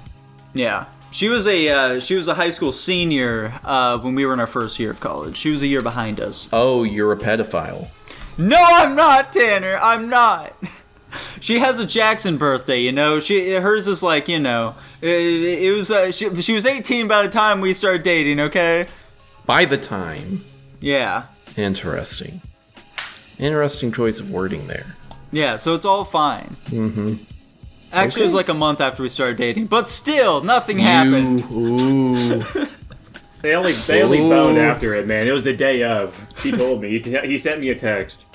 Yeah. She was a high school senior when we were in our first year of college. She was a year behind us. Oh, you're a pedophile. No, I'm not, Tanner. I'm not. She has a Jackson birthday, you know. Hers is like, you know, it was she was 18 by the time we started dating. Okay. By the time. Yeah. Interesting. Interesting choice of wording there. Yeah, so it's all fine. Mm-hmm. Actually, It was like a month after we started dating, but still, nothing happened. Ooh. They only boned after it, man. It was the day of. He told me. He sent me a text.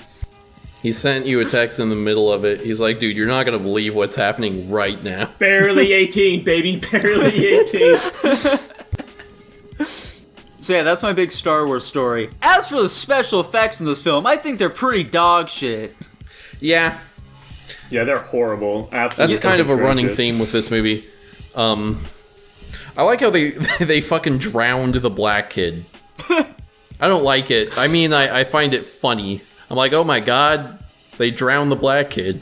He sent you a text in the middle of it. He's like, dude, you're not going to believe what's happening right now. Barely 18, baby. Barely 18. So yeah, that's my big Star Wars story. As for the special effects in this film, I think they're pretty dog shit. Yeah. Yeah, they're horrible. Absolutely. That's kind of a running theme with this movie. I like how they fucking drowned the black kid. I don't like it. I mean, I find it funny. I'm like, oh my god, they drowned the black kid.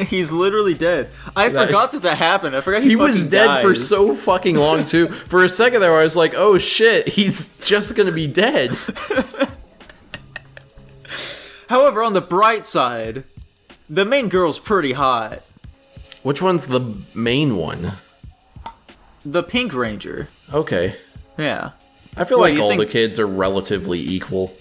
He's literally dead. I forgot that happened. I forgot he was dead for so fucking long too. For a second there, I was like, oh shit, he's just gonna be dead. However, on the bright side, the main girl's pretty hot. Which one's the main one? The Pink Ranger. Okay. Yeah. I feel like all the kids are relatively equal.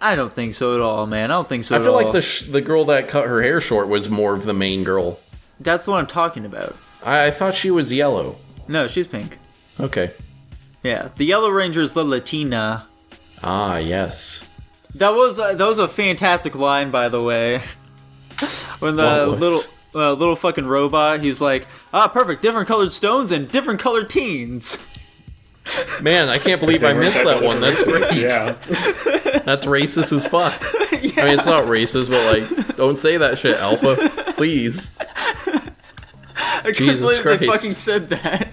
I don't think so at all, man. I don't think so at all. I feel like the girl that cut her hair short was more of the main girl. That's what I'm talking about. I thought she was yellow. No, she's pink. Okay. Yeah, the Yellow Ranger is the Latina. Ah, yes. That was a fantastic line, by the way. When the little fucking robot, he's like, perfect, different colored stones and different colored teens. Man, I can't believe I missed that one. That's great. Yeah. That's racist as fuck. Yeah. I mean, it's not racist, but like, don't say that shit, Alpha. Please. I can't believe they fucking said that.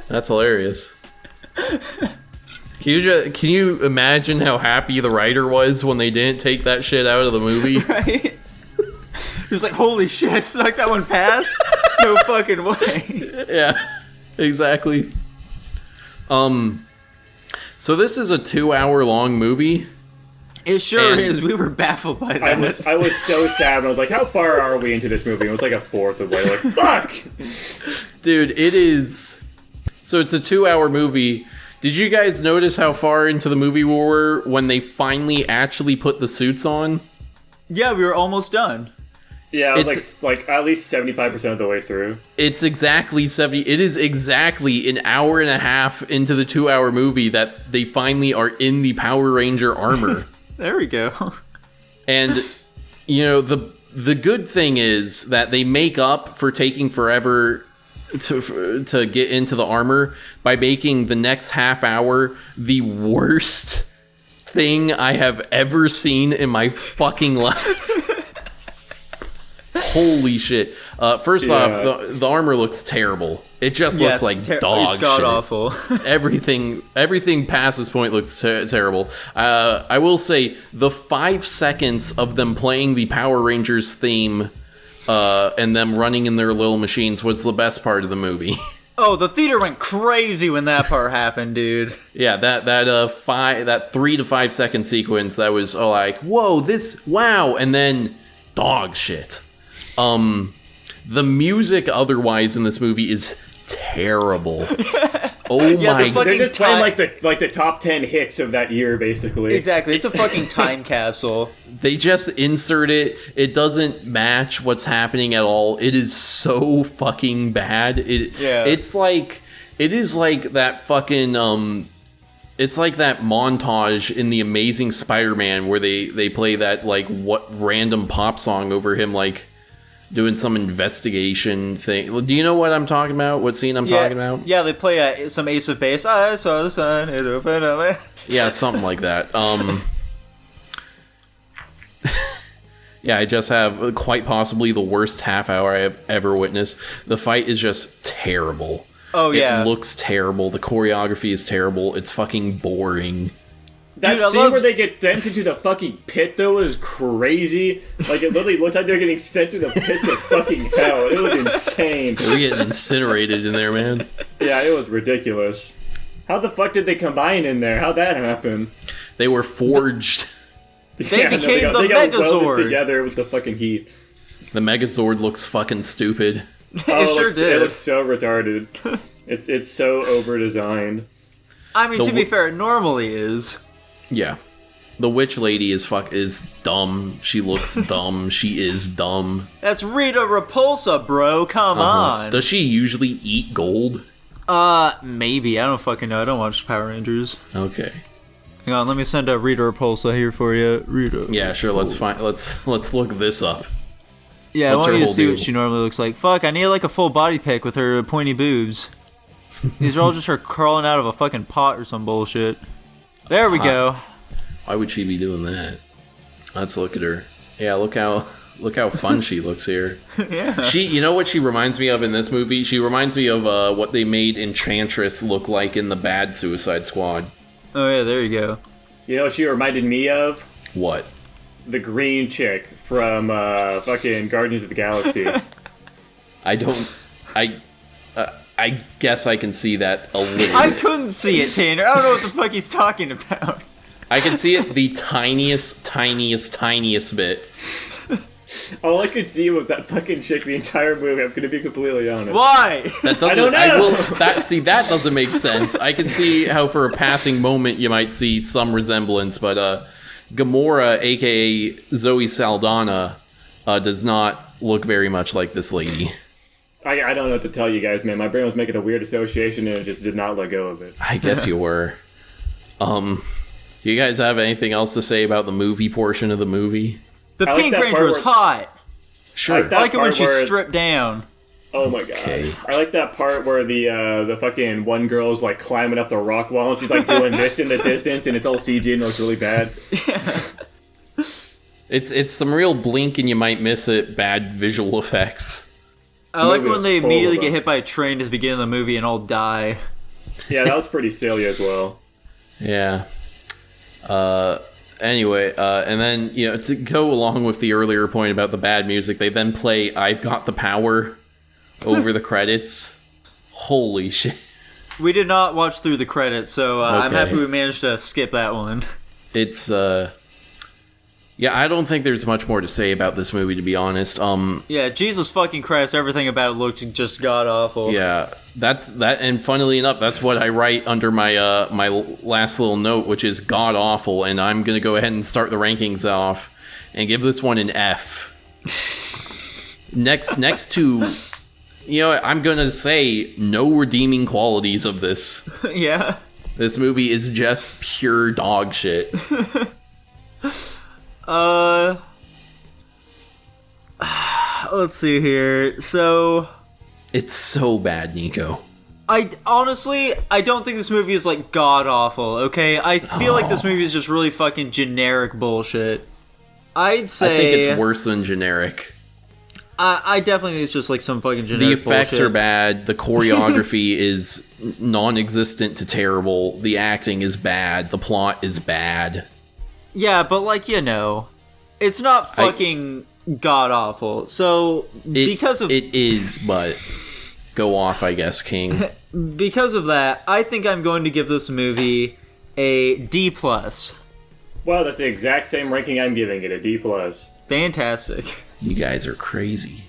That's hilarious. Can you imagine how happy the writer was when they didn't take that shit out of the movie? Right? He was like, holy shit, I sucked that one past? No fucking way. Yeah, exactly. So this is a 2-hour long movie. It sure is. We were baffled by that. I was so sad. I was like, how far are we into this movie? It was like a fourth of the way. Like, fuck! Dude, it is... So it's a 2-hour movie. Did you guys notice how far into the movie we were when they finally actually put the suits on? Yeah, we were almost done. Yeah, I was like at least 75% of the way through. It's exactly 70. It is exactly an hour and a half into the 2-hour movie that they finally are in the Power Ranger armor. There we go. And, you know, the good thing is that they make up for taking forever to get into the armor by making the next half hour the worst thing I have ever seen in my fucking life. Holy shit. First off, the armor looks terrible. It just looks like dog shit. It's god-awful. Everything past this point looks terrible. I will say, the 5 seconds of them playing the Power Rangers theme and them running in their little machines was the best part of the movie. Oh, the theater went crazy when that part happened, dude. Yeah, that 3 to 5 second sequence, that was like, whoa, wow, and then dog shit. The music otherwise in this movie is terrible. Oh Yeah, my the fucking They're just playing time- like the top 10 hits of that year, basically. Exactly, it's a fucking time capsule. They just insert it. It doesn't match what's happening at all. It is so fucking bad. It's like it is like that fucking it's like that montage in The Amazing Spider-Man where they play that like what random pop song over him like doing some investigation thing. Do you know what I'm talking about? What scene I'm talking about? Yeah, they play some Ace of Base. I saw the sun, it opened up. Yeah, something like that. Yeah, I just have quite possibly the worst half hour I have ever witnessed. The fight is just terrible. Oh, yeah. It looks terrible. The choreography is terrible. It's fucking boring. That Dude, scene where they get sent into the fucking pit, though, is crazy. Like, it literally looks like they're getting sent to the pits of fucking hell. It was insane. We're getting incinerated in there, man. Yeah, it was ridiculous. How the fuck did they combine in there? How'd that happen? They were forged. They became they the got Megazord. welded together with the fucking heat. The Megazord looks fucking stupid. Oh, It sure did. It looks so retarded. It's so over-designed. I mean, to be fair, it normally is. Yeah. The witch lady is dumb. She looks dumb. She is dumb. That's Rita Repulsa, bro. Come on. Does she usually eat gold? Maybe. I don't fucking know. I don't watch Power Rangers. Okay. Hang on, let me send a Rita Repulsa here for you. Rita. Yeah, sure. Let's look this up. Yeah, What's I want her you to whole see deal? what she normally looks like. Fuck, I need like a full body pic with her pointy boobs. These are all just her crawling out of a fucking pot or some bullshit. There we go. Why would she be doing that? Let's look at her. Yeah, look how fun she looks here. Yeah. You know what she reminds me of in this movie? She reminds me of what they made Enchantress look like in the bad Suicide Squad. Oh yeah, there you go. You know what she reminded me of? What? The green chick from fucking Guardians of the Galaxy. I guess I can see that a little I bit. couldn't see it, Tanner. I don't know what the fuck he's talking about. I can see it the tiniest bit. All I could see was that fucking chick the entire movie. I'm gonna be completely honest. Why? That doesn't. I don't know. That doesn't make sense. I can see how for a passing moment you might see some resemblance, but Gamora, aka Zoe Saldana, does not look very much like this lady. I don't know what to tell you guys, man. My brain was making a weird association and it just did not let go of it. I guess you were. Do you guys have anything else to say about the movie portion of the movie? The I like Pink that Ranger part was where- hot. Sure. I like that I like it when part she's where- stripped down. Oh my god! Okay. I like that part where the fucking one girl's like climbing up the rock wall and she's like doing this in the distance and it's all CG and it looks really bad. It's some real blink and you might miss it bad visual effects. I like movie when was they full immediately of get them. hit by a train at the beginning of the movie and all die. Yeah, that was pretty silly as well. Yeah. Anyway, and then, to go along with the earlier point about the bad music, they then play I've Got the Power over the credits. Holy shit. We did not watch through the credits, so I'm Okay. happy we managed to skip that one. It's, yeah, I don't think there's much more to say about this movie, to be honest. Yeah, Jesus fucking Christ, everything about it looked just god-awful. Yeah, that's that, and funnily enough, that's what I write under my my last little note, which is god awful, and I'm gonna go ahead and start the rankings off and give this one an F. next to, I'm gonna say no redeeming qualities of this. Yeah. This movie is just pure dog shit. Let's see here. So, It's so bad, Nico. I don't think this movie is like god awful. Okay, I feel like this movie is just really fucking generic bullshit. I'd say I think it's worse than generic. I definitely think it's just like some fucking The generic effects bullshit. are bad. The choreography is non-existent to terrible. The acting is bad. The plot is bad. Yeah, but like it's not fucking god awful. So because of it is, but go off, I guess, King. because of that, I think I'm going to give this movie a D+. Well, that's the exact same ranking I'm giving it, a D+. Fantastic. You guys are crazy.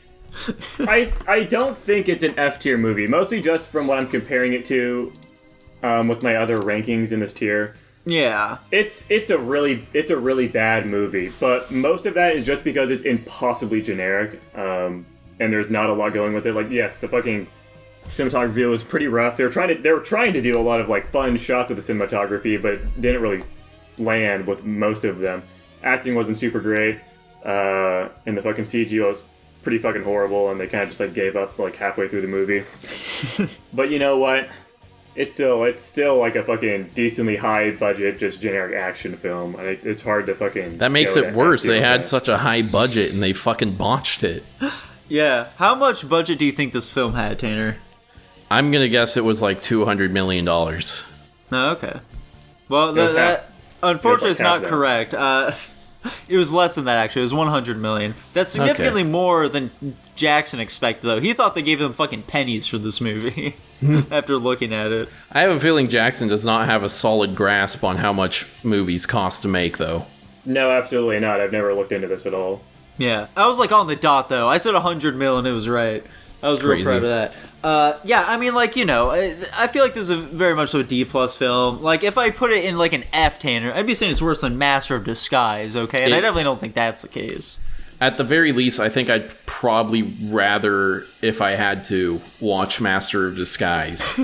I don't think it's an F tier movie, mostly just from what I'm comparing it to with my other rankings in this tier. Yeah. It's a really bad movie, but most of that is just because it's impossibly generic, and there's not a lot going with it. Like, yes, the fucking cinematography was pretty rough. They were trying to do a lot of like fun shots of the cinematography, but didn't really land with most of them. Acting wasn't super great, and the fucking CG was pretty fucking horrible, and they kind of just like gave up like halfway through the movie. But you know what? It's still like a fucking decently high budget, just generic action film. It's hard to fucking. That makes it worse. They had such a high budget and they fucking botched it. Yeah. How much budget do you think this film had, Tanner? I'm gonna guess it was like $200 million. Oh, okay. Well, that unfortunately is not correct. It was less than that, actually. It was $100 million. That's significantly more than Jackson expected, though. He thought they gave him fucking pennies for this movie after looking at it. I have a feeling Jackson does not have a solid grasp on how much movies cost to make, though. No, absolutely not. I've never looked into this at all. Yeah. I was like on the dot, though. I said $100 million, and it was right. I was real proud of that. Yeah, I mean, like, you know, I feel like this is a very much so a D+ film. Like, if I put it in, like, an F, Tanner, I'd be saying it's worse than Master of Disguise, okay? And I definitely don't think that's the case. At the very least, I think I'd probably rather, if I had to, watch Master of Disguise.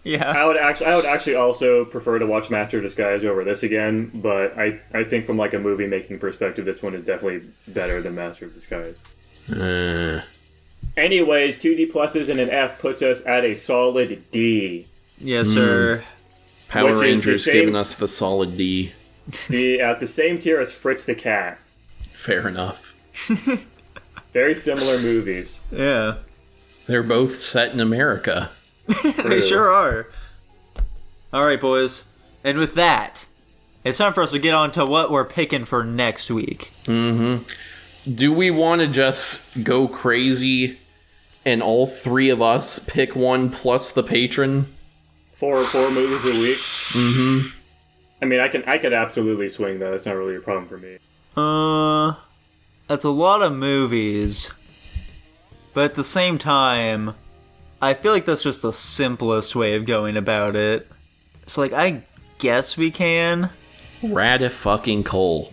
Yeah. I would actually also prefer to watch Master of Disguise over this again, but I think from, like, a movie-making perspective, this one is definitely better than Master of Disguise. Anyways, 2 D pluses and an F puts us at a solid D. Yes, sir. Power Rangers giving us the solid D. At the same tier as Fritz the Cat. Fair enough. Very similar movies. Yeah. They're both set in America. They sure are. Alright, boys. And with that, it's time for us to get on to what we're picking for next week. Do we want to just go crazy and all three of us pick one plus the patron? Four movies a week? I mean, I could absolutely swing that. It's not really a problem for me. That's a lot of movies. But at the same time, I feel like that's just the simplest way of going about it. So, like, I guess we can. Rad-fucking-Cole.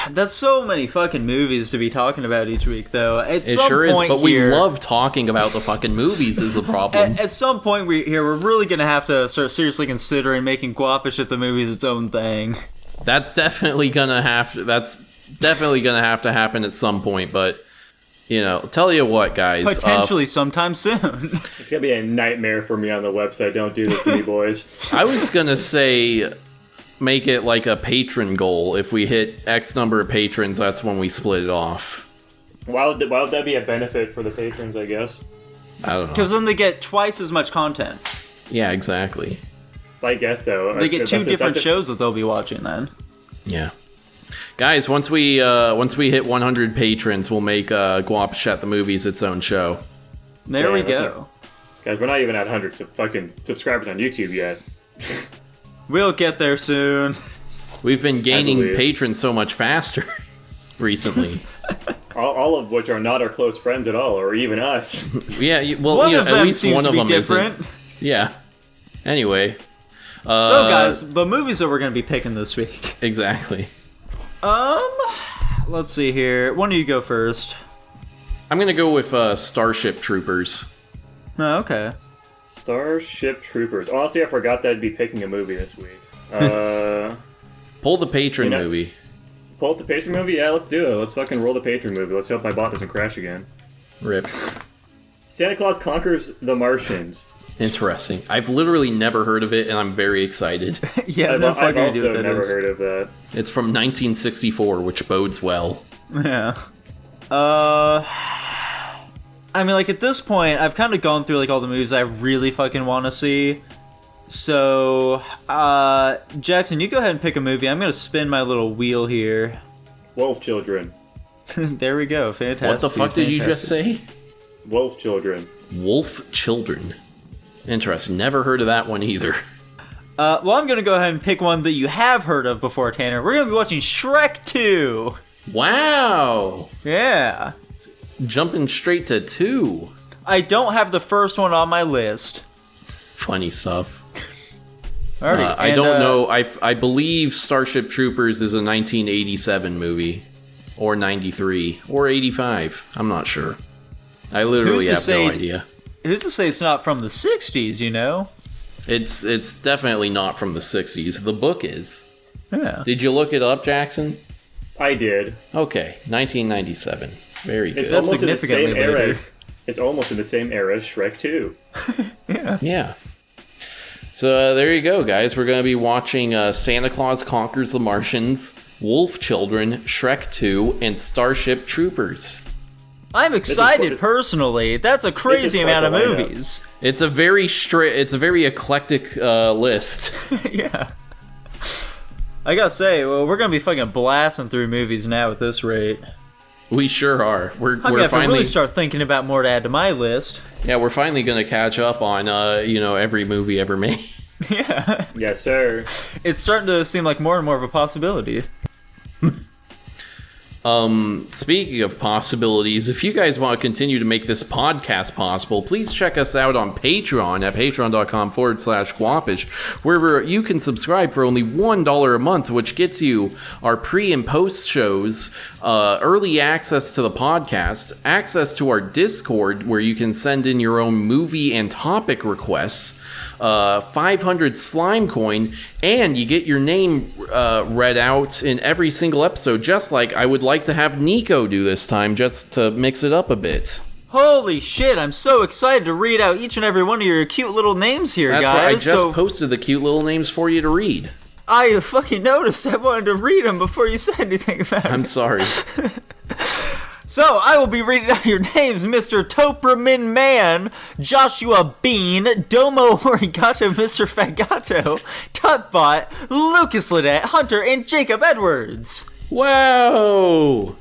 That's so many fucking movies to be talking about each week, though. It sure is, but we love talking about the fucking movies is the problem. At some point we're really going to have to start seriously considering making Guapish at the movies its own thing. That's definitely going to have to happen at some point, but, you know, tell you what, guys. Potentially sometime soon. It's going to be a nightmare for me on the website. Don't do this to me, boys. I was going to say make it like a patron goal. If we hit X number of patrons, that's when we split it off. Why would that be a benefit for the patrons, I guess? I don't know. Because then they get twice as much content. Yeah, exactly. I guess so. They get two different shows that they'll be watching then. Yeah. Guys, once we hit 100 patrons, we'll make Guapish at the Movies its own show. There we go. Guys, we're not even at 100 fucking subscribers on YouTube yet. We'll get there soon. We've been gaining patrons so much faster recently. all of which are not our close friends at all, or even us. Yeah, well, at least one of them different. Isn't. Yeah. Anyway. So, guys, the movies that we're going to be picking this week. Exactly. Let's see here. Why don't you go first? I'm going to go with Starship Troopers. Oh, okay. Starship Troopers. Honestly, I forgot that I'd be picking a movie this week. Pull the patron movie. Pull up the patron movie? Yeah, let's do it. Let's fucking roll the patron movie. Let's hope my bot doesn't crash again. Rip. Santa Claus Conquers the Martians. Interesting. I've literally never heard of it, and I'm very excited. Yeah, I've also never heard of that. It's from 1964, which bodes well. Yeah. I mean, like, at this point, I've kind of gone through, like, all the movies I really fucking want to see. So, Jackson, you go ahead and pick a movie. I'm going to spin my little wheel here. Wolf Children. There we go. Fantastic. What the fuck did you just say? Wolf Children. Wolf Children. Interesting. Never heard of that one either. Well, I'm going to go ahead and pick one that you have heard of before, Tanner. We're going to be watching Shrek 2. Wow. Yeah. jumping straight to 2. I don't have the first one on my list. Funny stuff. Alrighty. I don't know. I believe Starship Troopers is a 1987 movie. Or 93. Or 85. I'm not sure. I literally have no idea. Who's to say it's not from the 60s, you know? It's definitely not from the 60s. The book is. Yeah. Did you look it up, Jackson? I did. Okay, 1997. Very good. It's almost in the significantly same era. later. It's almost in the same era as Shrek 2. Yeah. So there you go, guys. We're going to be watching Santa Claus Conquers the Martians, Wolf Children, Shrek 2, and Starship Troopers. I'm excited personally. That's a crazy amount of movies. It's a very eclectic list. Yeah. I gotta say, well, we're gonna be fucking blasting through movies now at this rate. We sure are. We're finally finally really start thinking about more to add to my list. Yeah, we're finally gonna catch up on every movie ever made. Yeah. Yes, sir. It's starting to seem like more and more of a possibility. Speaking of possibilities, if you guys want to continue to make this podcast possible, please check us out on Patreon at patreon.com/Guapish, where you can subscribe for only $1 a month, which gets you our pre- and post shows, early access to the podcast, access to our Discord, where you can send in your own movie and topic requests, 500 slime coin, and you get your name read out in every single episode, just like I would like to have Nico do this time, just to mix it up a bit. Holy shit, I'm so excited to read out each and every one of your cute little names here, That's guys. Right, I just posted the cute little names for you to read. I fucking noticed. I wanted to read them before you said anything about it. I'm sorry. So, I will be reading out your names, Mr. Topramin Man, Joshua Bean, Domo Origato, Mr. Fagato, Tutbot, Lucas Liddett, Hunter, and Jacob Edwards. Wow!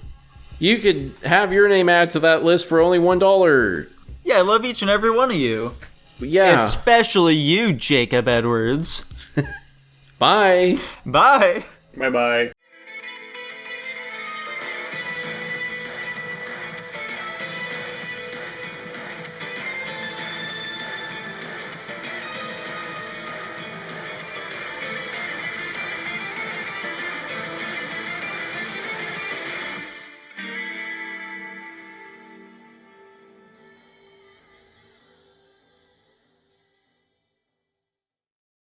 You could have your name added to that list for only $1. Yeah, I love each and every one of you. Yeah. Especially you, Jacob Edwards. Bye! Bye! Bye-bye.